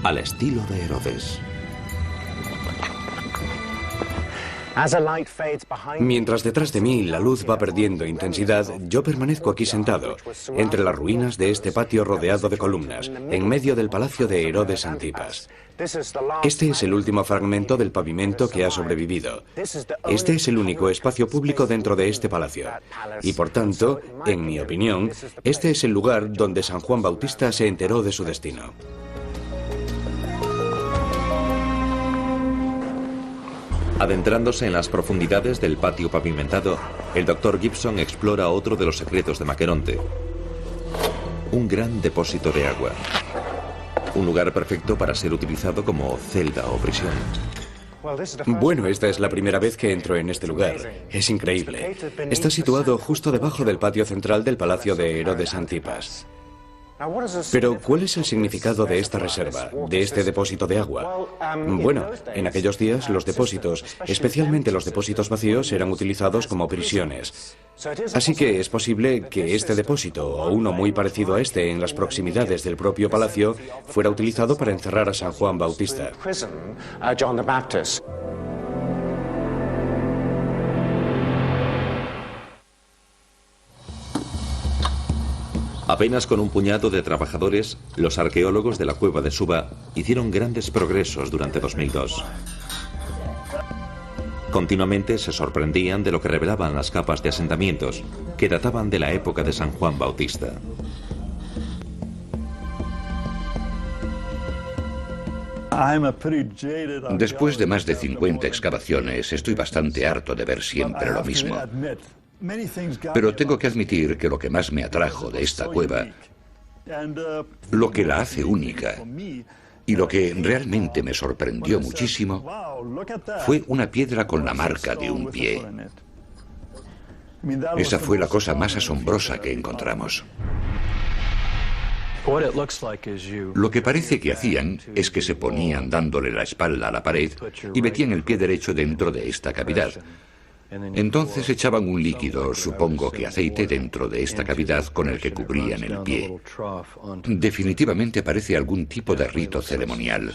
S12: al estilo de Herodes.
S14: Mientras detrás de mí la luz va perdiendo intensidad, yo permanezco aquí sentado, entre las ruinas de este patio rodeado de columnas, en medio del palacio de Herodes Antipas. Este es el último fragmento del pavimento que ha sobrevivido. Este es el único espacio público dentro de este palacio. Y por tanto, en mi opinión, este es el lugar donde San Juan Bautista se enteró de su destino.
S12: Adentrándose en las profundidades del patio pavimentado, el Dr. Gibson explora otro de los secretos de Maqueronte: un gran depósito de agua. Un lugar perfecto para ser utilizado como celda o prisión.
S14: Bueno, esta es la primera vez que entro en este lugar. Es increíble. Está situado justo debajo del patio central del palacio de Herodes Antipas. Pero, ¿cuál es el significado de esta reserva, de este depósito de agua? Bueno, en aquellos días los depósitos, especialmente los depósitos vacíos, eran utilizados como prisiones. Así que es posible que este depósito, o uno muy parecido a este en las proximidades del propio palacio, fuera utilizado para encerrar a San Juan Bautista.
S12: Apenas con un puñado de trabajadores, los arqueólogos de la cueva de Suba hicieron grandes progresos durante 2002. Continuamente se sorprendían de lo que revelaban las capas de asentamientos, que databan de la época de San Juan Bautista.
S11: Después de más de 50 excavaciones, estoy bastante harto de ver siempre lo mismo. Pero tengo que admitir que lo que más me atrajo de esta cueva, lo que la hace única, y lo que realmente me sorprendió muchísimo, fue una piedra con la marca de un pie. Esa fue la cosa más asombrosa que encontramos. Lo que parece que hacían es que se ponían dándole la espalda a la pared y metían el pie derecho dentro de esta cavidad. Entonces echaban un líquido, supongo que aceite, dentro de esta cavidad con el que cubrían el pie. Definitivamente parece algún tipo de rito ceremonial.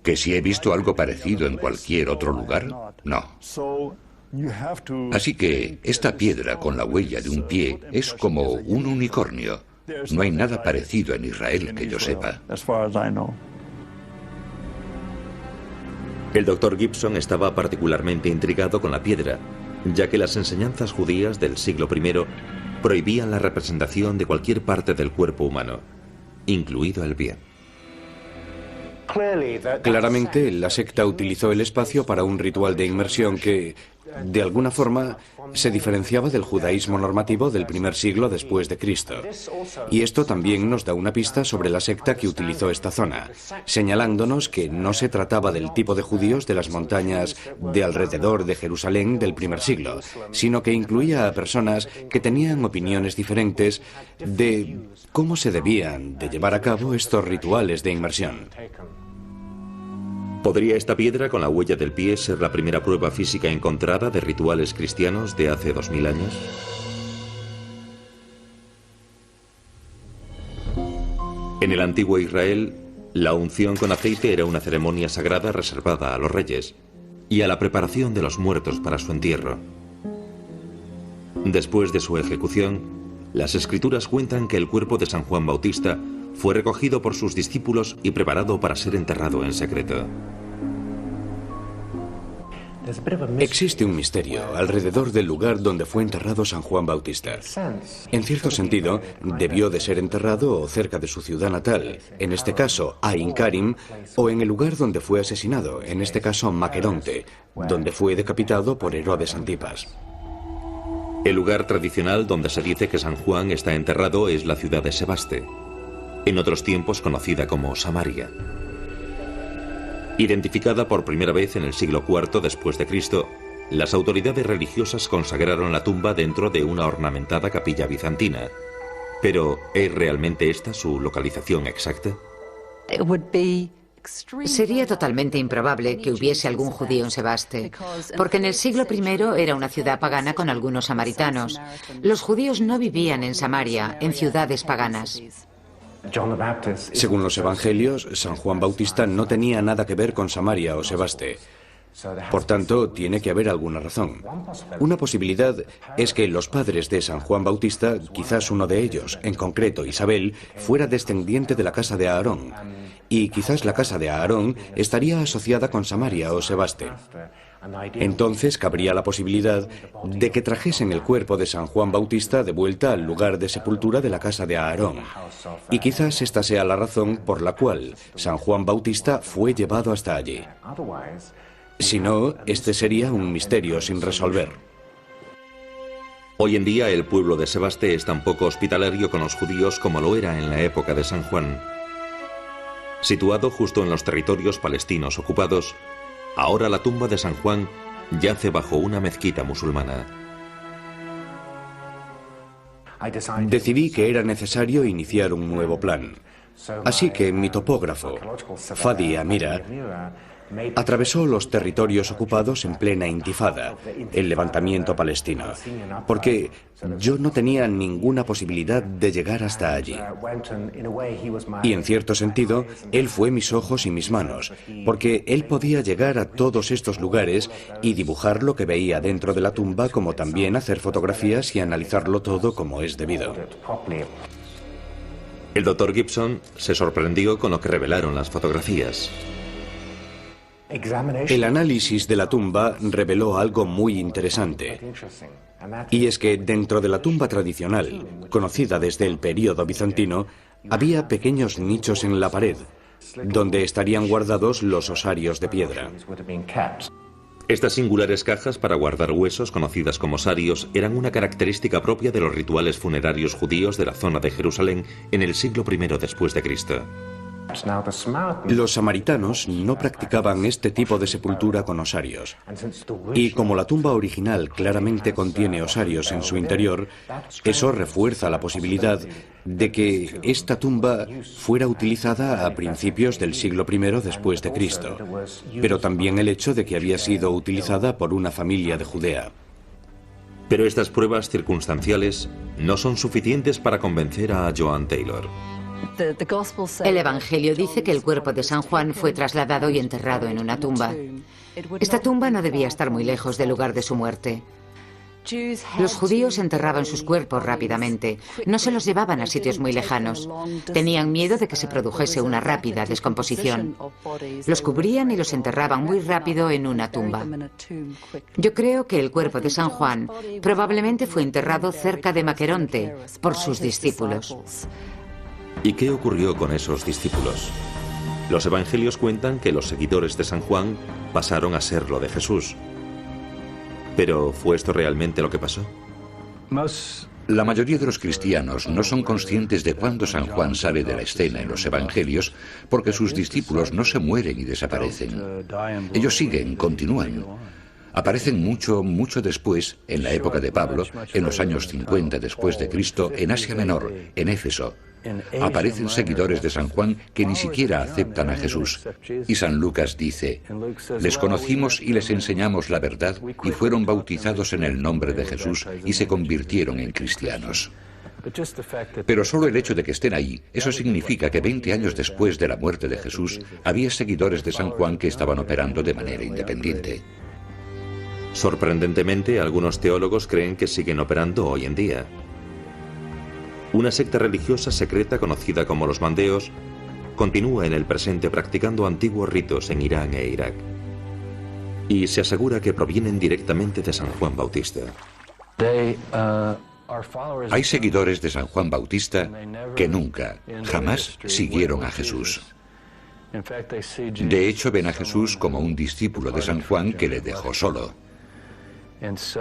S11: ¿Que si he visto algo parecido en cualquier otro lugar? No. Así que esta piedra con la huella de un pie es como un unicornio. No hay nada parecido en Israel que yo sepa.
S12: El Dr. Gibson estaba particularmente intrigado con la piedra, ya que las enseñanzas judías del siglo I prohibían la representación de cualquier parte del cuerpo humano, incluido el pie.
S14: Claramente, la secta utilizó el espacio para un ritual de inmersión que, de alguna forma, se diferenciaba del judaísmo normativo del primer siglo después de Cristo. Y esto también nos da una pista sobre la secta que utilizó esta zona, señalándonos que no se trataba del tipo de judíos de las montañas de alrededor de Jerusalén del primer siglo, sino que incluía a personas que tenían opiniones diferentes de cómo se debían de llevar a cabo estos rituales de inmersión.
S12: ¿Podría esta piedra con la huella del pie ser la primera prueba física encontrada de rituales cristianos de hace 2000 años? En el antiguo Israel, la unción con aceite era una ceremonia sagrada reservada a los reyes y a la preparación de los muertos para su entierro. Después de su ejecución, las escrituras cuentan que el cuerpo de San Juan Bautista fue recogido por sus discípulos y preparado para ser enterrado en secreto.
S14: Existe un misterio alrededor del lugar donde fue enterrado San Juan Bautista. En cierto sentido, debió de ser enterrado cerca de su ciudad natal, en este caso Ain Karim, o en el lugar donde fue asesinado, en este caso Maqueronte, donde fue decapitado por Herodes Antipas.
S12: El lugar tradicional donde se dice que San Juan está enterrado es la ciudad de Sebaste, en otros tiempos conocida como Samaria. Identificada por primera vez en el siglo IV después de Cristo, las autoridades religiosas consagraron la tumba dentro de una ornamentada capilla bizantina. Pero, ¿es realmente esta su localización exacta?
S13: Sería totalmente improbable que hubiese algún judío en Sebaste, porque en el siglo I era una ciudad pagana con algunos samaritanos. Los judíos no vivían en Samaria, en ciudades paganas.
S14: Según los evangelios, San Juan Bautista no tenía nada que ver con Samaria o Sebaste. Por tanto, tiene que haber alguna razón. Una posibilidad es que los padres de San Juan Bautista, quizás uno de ellos, en concreto Isabel, fuera descendiente de la casa de Aarón. Y quizás la casa de Aarón estaría asociada con Samaria o Sebaste. Entonces cabría la posibilidad de que trajesen el cuerpo de San Juan Bautista de vuelta al lugar de sepultura de la casa de Aarón. Y quizás esta sea la razón por la cual San Juan Bautista fue llevado hasta allí. Si no, este sería un misterio sin resolver.
S12: Hoy en día el pueblo de Sebaste es tan poco hospitalario con los judíos como lo era en la época de San Juan. Situado justo en los territorios palestinos ocupados, ahora la tumba de San Juan yace bajo una mezquita musulmana.
S14: Decidí que era necesario iniciar un nuevo plan. Así que mi topógrafo, Fadi Amira, atravesó los territorios ocupados en plena intifada, el levantamiento palestino, porque yo no tenía ninguna posibilidad de llegar hasta allí. Y en cierto sentido, él fue mis ojos y mis manos, porque él podía llegar a todos estos lugares y dibujar lo que veía dentro de la tumba, como también hacer fotografías y analizarlo todo como es debido.
S12: El Dr. Gibson se sorprendió con lo que revelaron las fotografías.
S14: El análisis de la tumba reveló algo muy interesante. Y es que dentro de la tumba tradicional, conocida desde el período bizantino, había pequeños nichos en la pared, donde estarían guardados los osarios de piedra.
S12: Estas singulares cajas para guardar huesos, conocidas como sarios, eran una característica propia de los rituales funerarios judíos de la zona de Jerusalén en el siglo I después de Cristo.
S14: Los samaritanos no practicaban este tipo de sepultura con osarios. Y como la tumba original claramente contiene osarios en su interior, eso refuerza la posibilidad de que esta tumba fuera utilizada a principios del siglo I después de Cristo, pero también el hecho de que había sido utilizada por una familia de Judea.
S12: Pero estas pruebas circunstanciales no son suficientes para convencer a Joan Taylor.
S13: El Evangelio dice que el cuerpo de San Juan fue trasladado y enterrado en una tumba. Esta tumba no debía estar muy lejos del lugar de su muerte. Los judíos enterraban sus cuerpos rápidamente, no se los llevaban a sitios muy lejanos. Tenían miedo de que se produjese una rápida descomposición. Los cubrían y los enterraban muy rápido en una tumba. Yo creo que el cuerpo de San Juan probablemente fue enterrado cerca de Maqueronte por sus discípulos.
S12: ¿Y qué ocurrió con esos discípulos? Los evangelios cuentan que los seguidores de San Juan pasaron a ser lo de Jesús. ¿Pero fue esto realmente lo que pasó?
S11: La mayoría de los cristianos no son conscientes de cuándo San Juan sale de la escena en los evangelios porque sus discípulos no se mueren y desaparecen. Ellos siguen, continúan. Aparecen mucho después, en la época de Pablo, en los años 50 después de Cristo, en Asia Menor, en Éfeso. Aparecen seguidores de San Juan que ni siquiera aceptan a Jesús. Y San Lucas dice, les conocimos y les enseñamos la verdad y fueron bautizados en el nombre de Jesús y se convirtieron en cristianos. Pero solo el hecho de que estén ahí, eso significa que 20 años después de la muerte de Jesús, había seguidores de San Juan que estaban operando de manera independiente.
S12: Sorprendentemente, algunos teólogos creen que siguen operando hoy en día. Una secta religiosa secreta conocida como los Mandeos continúa en el presente practicando antiguos ritos en Irán e Irak. Y se asegura que provienen directamente de San Juan Bautista.
S11: Hay seguidores de San Juan Bautista que nunca, jamás siguieron a Jesús. De hecho, ven a Jesús como un discípulo de San Juan que le dejó solo.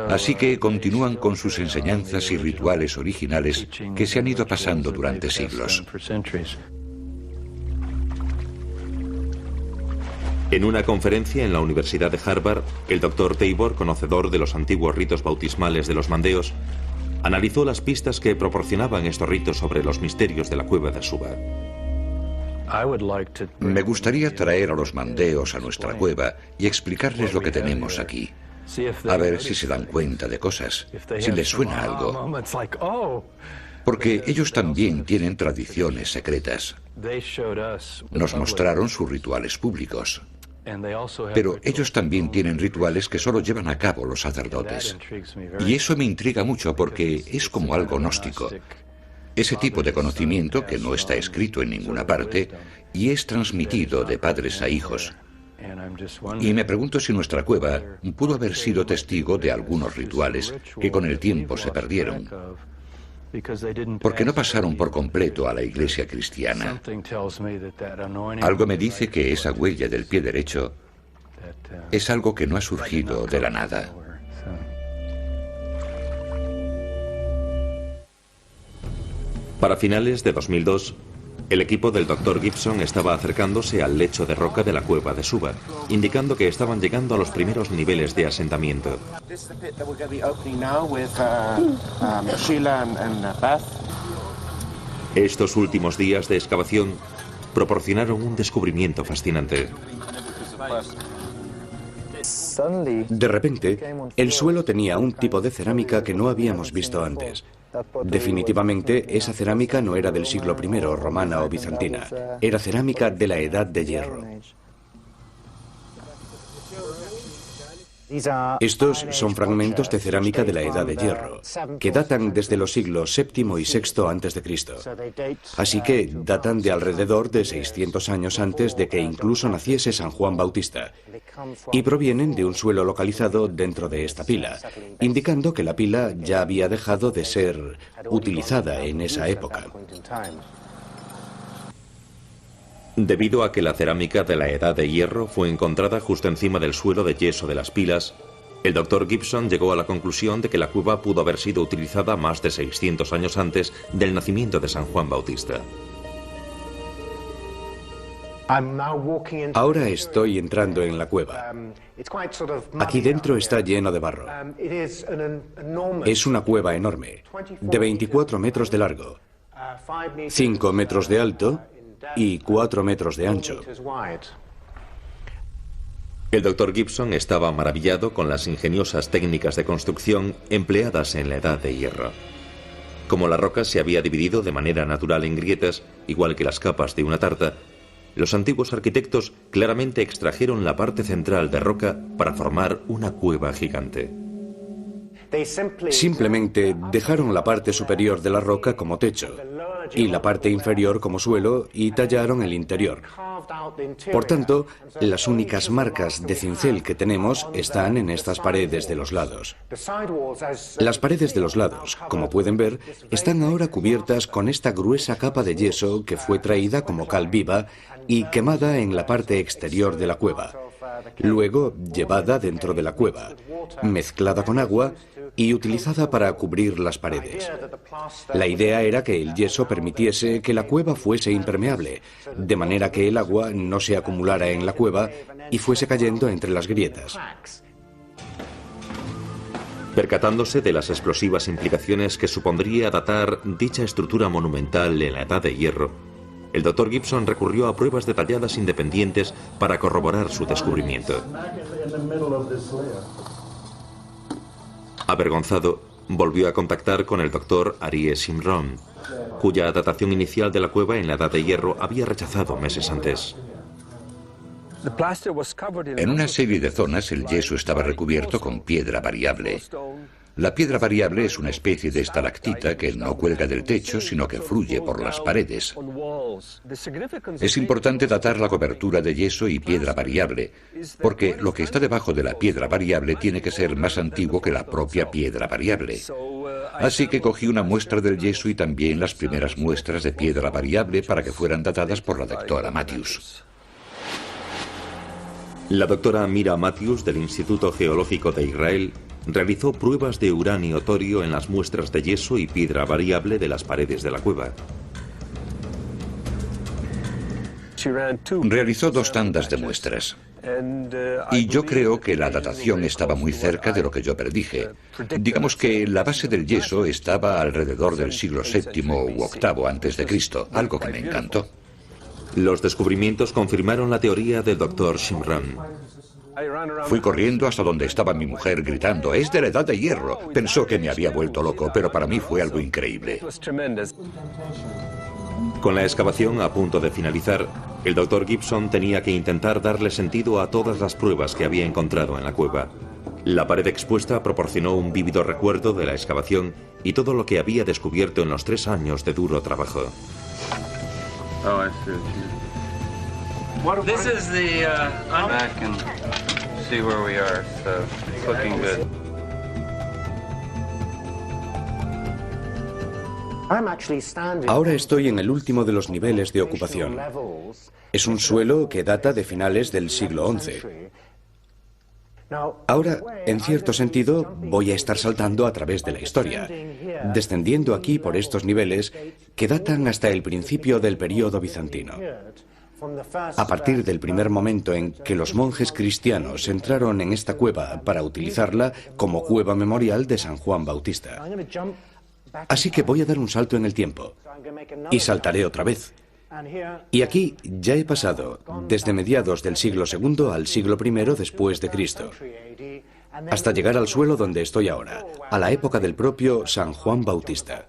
S11: Así que continúan con sus enseñanzas y rituales originales que se han ido pasando durante siglos.
S12: En una conferencia en la Universidad de Harvard, el Dr. Tabor, conocedor de los antiguos ritos bautismales de los Mandeos, analizó las pistas que proporcionaban estos ritos sobre los misterios de la cueva de Suba.
S11: Me gustaría traer a los Mandeos a nuestra cueva y explicarles lo que tenemos aquí. A ver si se dan cuenta de cosas, si les suena algo. Porque ellos también tienen tradiciones secretas. Nos mostraron sus rituales públicos. Pero ellos también tienen rituales que solo llevan a cabo los sacerdotes. Y eso me intriga mucho porque es como algo gnóstico. Ese tipo de conocimiento que no está escrito en ninguna parte y es transmitido de padres a hijos. Y me pregunto si nuestra cueva pudo haber sido testigo de algunos rituales que con el tiempo se perdieron, porque no pasaron por completo a la iglesia cristiana. Algo me dice que esa huella del pie derecho es algo que no ha surgido de la nada.
S12: Para finales de 2002, el equipo del Dr. Gibson estaba acercándose al lecho de roca de la cueva de Suba, indicando que estaban llegando a los primeros niveles de asentamiento. Estos últimos días de excavación proporcionaron un descubrimiento fascinante.
S14: De repente, el suelo tenía un tipo de cerámica que no habíamos visto antes. Definitivamente, esa cerámica no era del siglo I, romana o bizantina. Era cerámica de la Edad de Hierro. Estos son fragmentos de cerámica de la Edad de Hierro, que datan desde los siglos VII y VI a.C. Así que datan de alrededor de 600 años antes de que incluso naciese San Juan Bautista, y provienen de un suelo localizado dentro de esta pila, indicando que la pila ya había dejado de ser utilizada en esa época.
S12: Debido a que la cerámica de la Edad de Hierro fue encontrada justo encima del suelo de yeso de las pilas, el Dr. Gibson llegó a la conclusión de que la cueva pudo haber sido utilizada más de 600 años antes del nacimiento de San Juan Bautista.
S14: Ahora estoy entrando en la cueva. Aquí dentro está lleno de barro. Es una cueva enorme, de 24 metros de largo, 5 metros de alto y 4 metros de ancho.
S12: El Dr. Gibson estaba maravillado con las ingeniosas técnicas de construcción empleadas en la Edad de Hierro. Como la roca se había dividido de manera natural en grietas, igual que las capas de una tarta, los antiguos arquitectos claramente extrajeron la parte central de roca para formar una cueva gigante.
S14: Simplemente dejaron la parte superior de la roca como techo y la parte inferior como suelo y tallaron el interior. Por tanto, las únicas marcas de cincel que tenemos están en estas paredes de los lados. Las paredes de los lados, como pueden ver, están ahora cubiertas con esta gruesa capa de yeso que fue traída como cal viva y quemada en la parte exterior de la cueva. luego llevada dentro de la cueva, mezclada con agua y utilizada para cubrir las paredes. La idea era que el yeso permitiese que la cueva fuese impermeable, de manera que el agua no se acumulara en la cueva y fuese cayendo entre las grietas.
S12: Percatándose de las explosivas implicaciones que supondría datar dicha estructura monumental en la Edad de Hierro, el Dr. Gibson recurrió a pruebas detalladas independientes para corroborar su descubrimiento. Avergonzado, volvió a contactar con el Dr. Aryeh Shimron, cuya datación inicial de la cueva en la Edad de Hierro había rechazado meses antes.
S11: En una serie de zonas el yeso estaba recubierto con piedra variable. La piedra variable es una especie de estalactita que no cuelga del techo, sino que fluye por las paredes. Es importante datar la cobertura de yeso y piedra variable, porque lo que está debajo de la piedra variable tiene que ser más antiguo que la propia piedra variable. Así que cogí una muestra del yeso y también las primeras muestras de piedra variable para que fueran datadas por la doctora Matthews.
S12: La doctora Mira Matthews del Instituto Geológico de Israel realizó pruebas de uranio torio en las muestras de yeso y piedra variable de las paredes de la cueva.
S11: Realizó 2 tandas de muestras. Y yo creo que la datación estaba muy cerca de lo que yo predije. Digamos que la base del yeso estaba alrededor del siglo VII u VIII antes de Cristo, algo que me encantó.
S12: Los descubrimientos confirmaron la teoría del Dr. Shimron.
S11: Fui corriendo hasta donde estaba mi mujer gritando, ¡es de la Edad de Hierro! Pensó que me había vuelto loco, pero para mí fue algo increíble.
S12: Con la excavación a punto de finalizar, el Dr. Gibson tenía que intentar darle sentido a todas las pruebas que había encontrado en la cueva. La pared expuesta proporcionó un vívido recuerdo de la excavación y todo lo que había descubierto en los 3 años de duro trabajo.
S1: Oh, I see what you mean. This is the back and see where we are, so it's looking good.
S14: Ahora estoy en el último de los niveles de ocupación. Es un suelo que data de finales del siglo XI. Ahora, en cierto sentido, voy a estar saltando a través de la historia, descendiendo aquí por estos niveles que datan hasta el principio del período bizantino. A partir del primer momento en que los monjes cristianos entraron en esta cueva para utilizarla como cueva memorial de San Juan Bautista. Así que voy a dar un salto en el tiempo y saltaré otra vez. Y aquí ya he pasado desde mediados del siglo II al siglo I después de Cristo, hasta llegar al suelo donde estoy ahora, a la época del propio San Juan Bautista.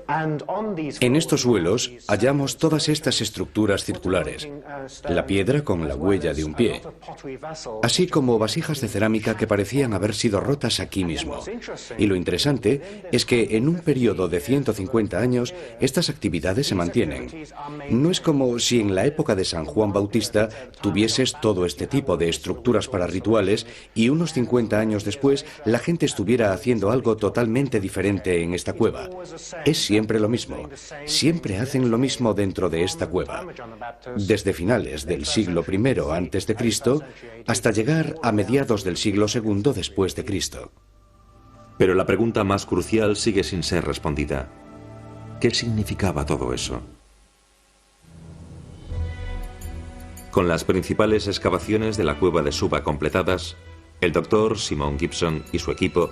S14: En estos suelos hallamos todas estas estructuras circulares, la piedra con la huella de un pie, así como vasijas de cerámica que parecían haber sido rotas aquí mismo. Y lo interesante es que en un periodo de 150 años estas actividades se mantienen. No es como si en la época de San Juan Bautista tuvieses todo este tipo de estructuras para rituales y unos 50 años después la gente estuviera haciendo algo totalmente diferente en esta cueva. Es siempre lo mismo. Siempre hacen lo mismo dentro de esta cueva. Desde finales del siglo I antes de Cristo hasta llegar a mediados del siglo II después de Cristo.
S12: Pero la pregunta más crucial sigue sin ser respondida. ¿Qué significaba todo eso? Con las principales excavaciones de la cueva de Suba completadas, el Dr. Simon Gibson y su equipo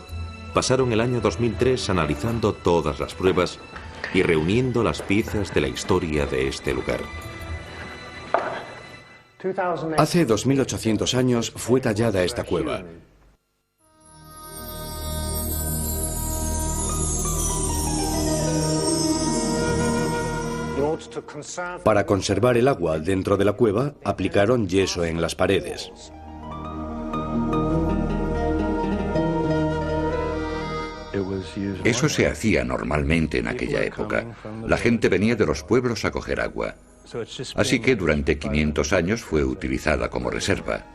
S12: pasaron el año 2003 analizando todas las pruebas y reuniendo las piezas de la historia de este lugar.
S14: Hace 2800 años fue tallada esta cueva. Para conservar el agua dentro de la cueva, aplicaron yeso en las paredes.
S11: Eso se hacía normalmente en aquella época. La gente venía de los pueblos a coger agua. Así que durante 500 años fue utilizada como reserva.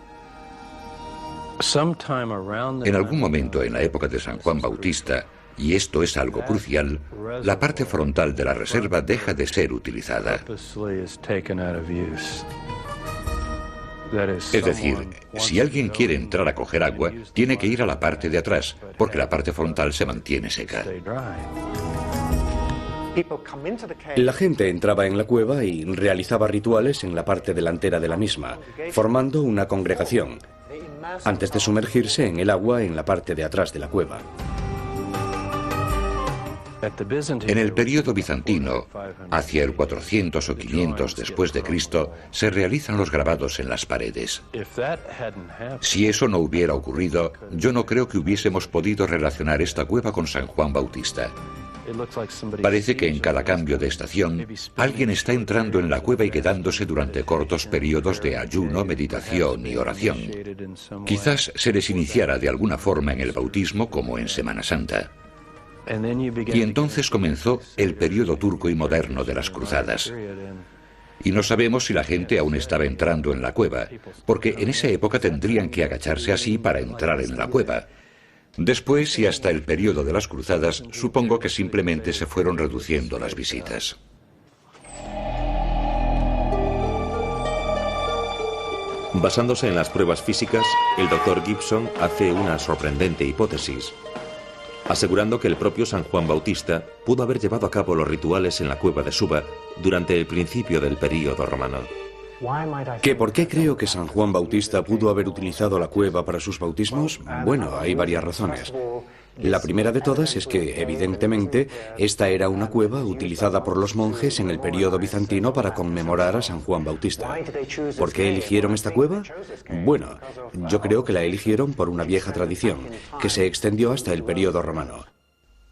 S11: En algún momento en la época de San Juan Bautista, y esto es algo crucial, la parte frontal de la reserva deja de ser utilizada. Es decir, si alguien quiere entrar a coger agua, tiene que ir a la parte de atrás, porque la parte frontal se mantiene seca.
S14: La gente entraba en la cueva y realizaba rituales en la parte delantera de la misma, formando una congregación, antes de sumergirse en el agua en la parte de atrás de la cueva.
S11: En el período bizantino, hacia el 400 o 500 después de Cristo, se realizan los grabados en las paredes. Si eso no hubiera ocurrido, yo no creo que hubiésemos podido relacionar esta cueva con San Juan Bautista. Parece que en cada cambio de estación, alguien está entrando en la cueva y quedándose durante cortos periodos de ayuno, meditación y oración. Quizás se les iniciara de alguna forma en el bautismo como en Semana Santa. Y entonces comenzó el período turco y moderno de las cruzadas. Y no sabemos si la gente aún estaba entrando en la cueva, porque en esa época tendrían que agacharse así para entrar en la cueva. Después y hasta el período de las cruzadas, supongo que simplemente se fueron reduciendo las visitas.
S3: Basándose en las pruebas físicas, el Dr. Gibson hace una sorprendente hipótesis, asegurando que el propio San Juan Bautista pudo haber llevado a cabo los rituales en la cueva de Suba durante el principio del período romano.
S14: ¿Por qué creo que San Juan Bautista pudo haber utilizado la cueva para sus bautismos? Bueno, hay varias razones. La primera de todas es que, evidentemente, esta era una cueva utilizada por los monjes en el período bizantino para conmemorar a San Juan Bautista. ¿Por qué eligieron esta cueva? Bueno, yo creo que la eligieron por una vieja tradición, que se extendió hasta el período romano.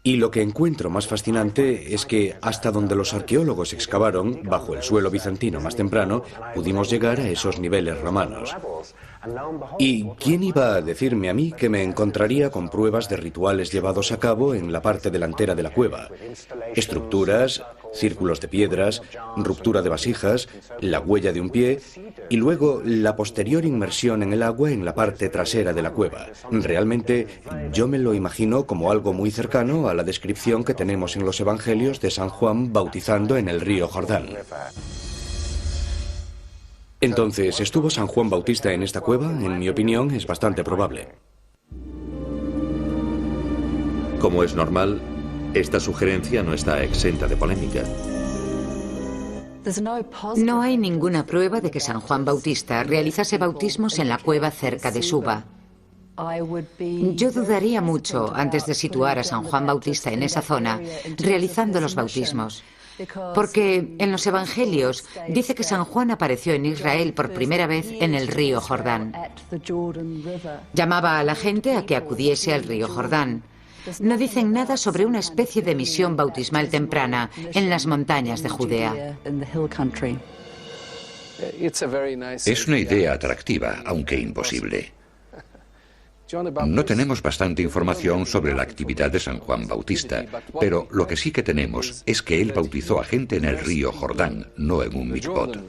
S14: Y lo que encuentro más fascinante es que hasta donde los arqueólogos excavaron, bajo el suelo bizantino más temprano, pudimos llegar a esos niveles romanos. ¿Y quién iba a decirme a mí que me encontraría con pruebas de rituales llevados a cabo en la parte delantera de la cueva? Estructuras, círculos de piedras, ruptura de vasijas, la huella de un pie y luego la posterior inmersión en el agua en la parte trasera de la cueva. Realmente yo me lo imagino como algo muy cercano a la descripción que tenemos en los evangelios de San Juan bautizando en el río Jordán. Entonces, ¿estuvo San Juan Bautista en esta cueva? En mi opinión, es bastante probable.
S3: Como es normal, esta sugerencia no está exenta de polémica.
S13: No hay ninguna prueba de que San Juan Bautista realizase bautismos en la cueva cerca de Suba. Yo dudaría mucho antes de situar a San Juan Bautista en esa zona, realizando los bautismos. Porque en los evangelios dice que San Juan apareció en Israel por primera vez en el río Jordán. Llamaba a la gente a que acudiese al río Jordán. No dicen nada sobre una especie de misión bautismal temprana en las montañas de Judea.
S11: Es una idea atractiva, aunque imposible. No tenemos bastante información sobre la actividad de San Juan Bautista, pero lo que sí que tenemos es que él bautizó a gente en el río Jordán, no en un mikvot.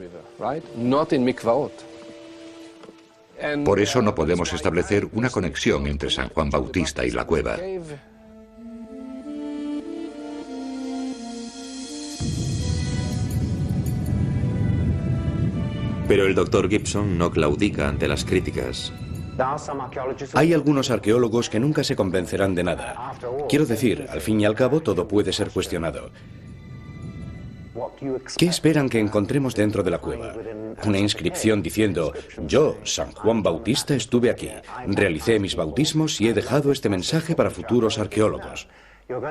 S11: Por eso no podemos establecer una conexión entre San Juan Bautista y la cueva.
S3: Pero el Dr. Gibson no claudica ante las críticas.
S14: Hay algunos arqueólogos que nunca se convencerán de nada. Quiero decir, al fin y al cabo, todo puede ser cuestionado. ¿Qué esperan que encontremos dentro de la cueva? Una inscripción diciendo: yo, San Juan Bautista, estuve aquí, realicé mis bautismos y he dejado este mensaje para futuros arqueólogos.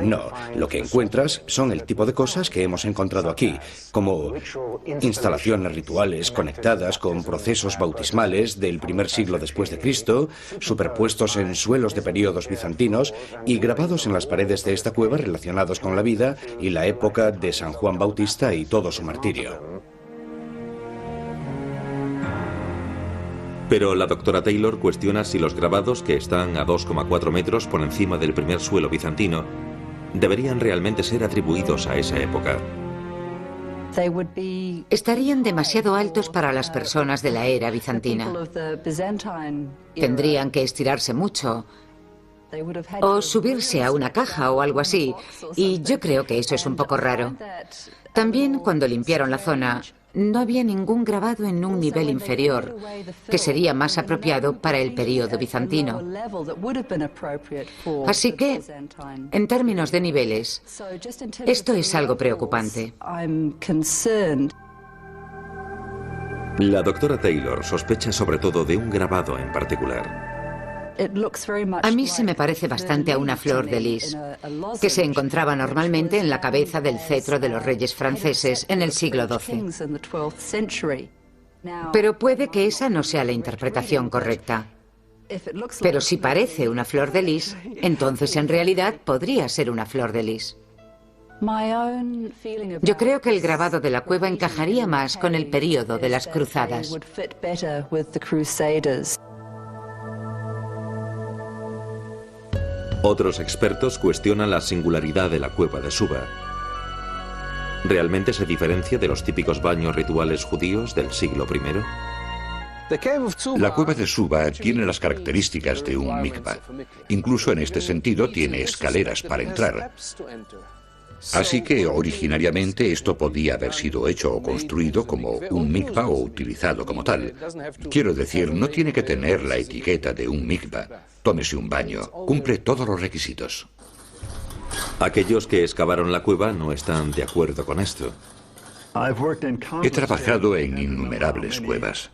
S14: No, lo que encuentras son el tipo de cosas que hemos encontrado aquí, como instalaciones rituales conectadas con procesos bautismales del primer siglo después de Cristo, superpuestos en suelos de períodos bizantinos y grabados en las paredes de esta cueva relacionados con la vida y la época de San Juan Bautista y todo su martirio.
S3: Pero la doctora Taylor cuestiona si los grabados, que están a 2,4 metros por encima del primer suelo bizantino, deberían realmente ser atribuidos a esa época.
S13: Estarían demasiado altos para las personas de la era bizantina. Tendrían que estirarse mucho o subirse a una caja o algo así, y yo creo que eso es un poco raro. También, cuando limpiaron la zona, no había ningún grabado en un nivel inferior, que sería más apropiado para el período bizantino. Así que, en términos de niveles, esto es algo preocupante.
S3: La doctora Taylor sospecha sobre todo de un grabado en particular.
S13: A mí se me parece bastante a una flor de lis, que se encontraba normalmente en la cabeza del cetro de los reyes franceses en el siglo XII. Pero puede que esa no sea la interpretación correcta. Pero si parece una flor de lis, entonces en realidad podría ser una flor de lis. Yo creo que el grabado de la cueva encajaría más con el período de las cruzadas.
S3: Otros expertos cuestionan la singularidad de la cueva de Suba. ¿Realmente se diferencia de los típicos baños rituales judíos del siglo I?
S11: La cueva de Suba tiene las características de un mikvah. Incluso en este sentido tiene escaleras para entrar. Así que originariamente esto podía haber sido hecho o construido como un mikvah o utilizado como tal. Quiero decir, no tiene que tener la etiqueta de un mikvah. Tómese un baño, cumple todos los requisitos.
S3: Aquellos que excavaron la cueva no están de acuerdo con esto.
S11: He trabajado en innumerables cuevas.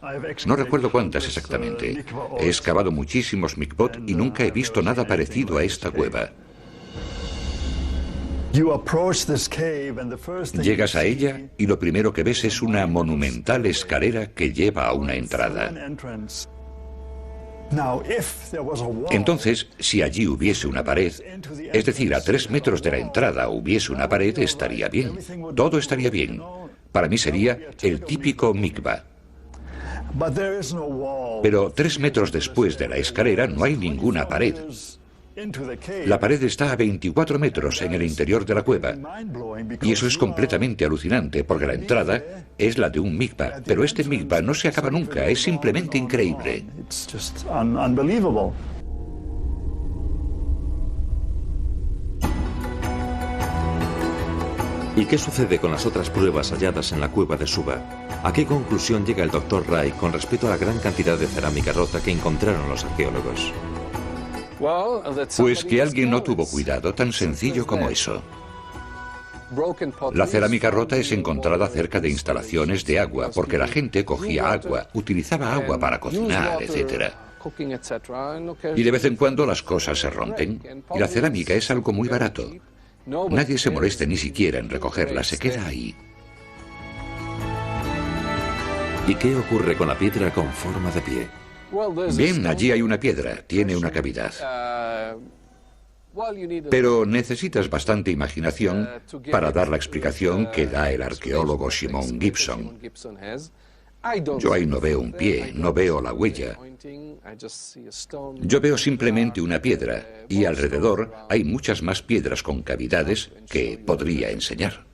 S11: No recuerdo cuántas exactamente. He excavado muchísimos mikvot y nunca he visto nada parecido a esta cueva. Llegas a ella y lo primero que ves es una monumental escalera que lleva a una entrada. Entonces, si allí hubiese una pared, es decir, a 3 metros de la entrada hubiese una pared, estaría bien. Todo estaría bien. Para mí sería el típico mikvah. Pero 3 metros después de la escalera no hay ninguna pared. La pared está a 24 metros en el interior de la cueva. Y eso es completamente alucinante, porque la entrada es la de un mikvah, pero este mikvah no se acaba nunca, es simplemente increíble.
S3: ¿Y qué sucede con las otras pruebas halladas en la cueva de Suba? ¿A qué conclusión llega el Dr. Ray con respecto a la gran cantidad de cerámica rota que encontraron los arqueólogos?
S11: Pues que alguien no tuvo cuidado, tan sencillo como eso. La cerámica rota es encontrada cerca de instalaciones de agua, porque la gente cogía agua, utilizaba agua para cocinar, etc. Y de vez en cuando las cosas se rompen, y la cerámica es algo muy barato. Nadie se molesta ni siquiera en recogerla, se queda ahí.
S3: ¿Y qué ocurre con la piedra con forma de pie?
S11: Bien, allí hay una piedra, tiene una cavidad. Pero necesitas bastante imaginación para dar la explicación que da el arqueólogo Simon Gibson. Yo ahí no veo un pie, no veo la huella. Yo veo simplemente una piedra y alrededor hay muchas más piedras con cavidades que podría enseñar.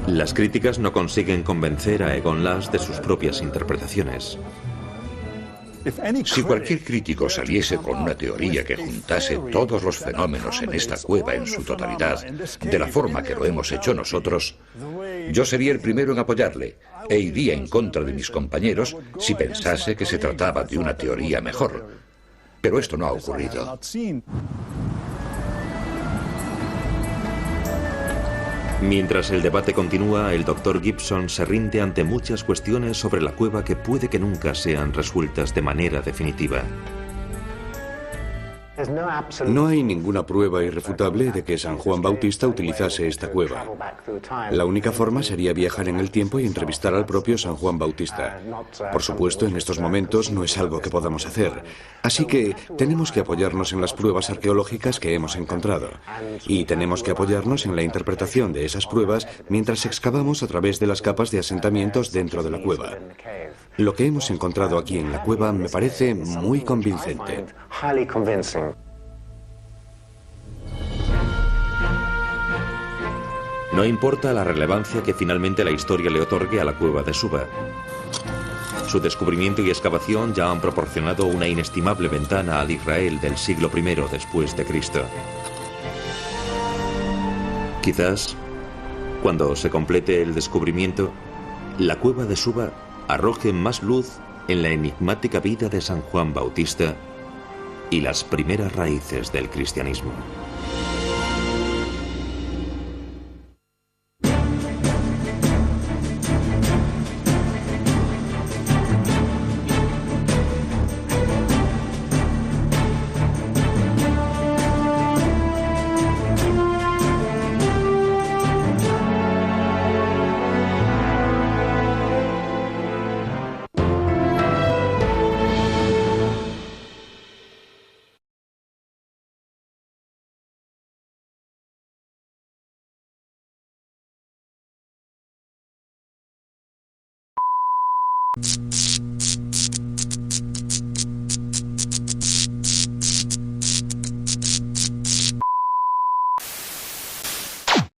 S3: Las críticas no consiguen convencer a Egon Lass de sus propias interpretaciones.
S11: Si cualquier crítico saliese con una teoría que juntase todos los fenómenos en esta cueva en su totalidad, de la forma que lo hemos hecho nosotros, yo sería el primero en apoyarle e iría en contra de mis compañeros si pensase que se trataba de una teoría mejor. Pero esto no ha ocurrido.
S3: Mientras el debate continúa, el Dr. Gibson se rinde ante muchas cuestiones sobre la cueva que puede que nunca sean resueltas de manera definitiva.
S14: No hay ninguna prueba irrefutable de que San Juan Bautista utilizase esta cueva. La única forma sería viajar en el tiempo y entrevistar al propio San Juan Bautista. Por supuesto, en estos momentos no es algo que podamos hacer. Así que tenemos que apoyarnos en las pruebas arqueológicas que hemos encontrado. Y tenemos que apoyarnos en la interpretación de esas pruebas mientras excavamos a través de las capas de asentamientos dentro de la cueva. Lo que hemos encontrado aquí en la cueva me parece muy convincente.
S3: No importa la relevancia que finalmente la historia le otorgue a la cueva de Suba. Su descubrimiento y excavación ya han proporcionado una inestimable ventana al Israel del siglo I después de Cristo. Quizás Cuando se complete el descubrimiento, la cueva de Suba arroje más luz en la enigmática vida de San Juan Bautista y las primeras raíces del cristianismo.
S15: You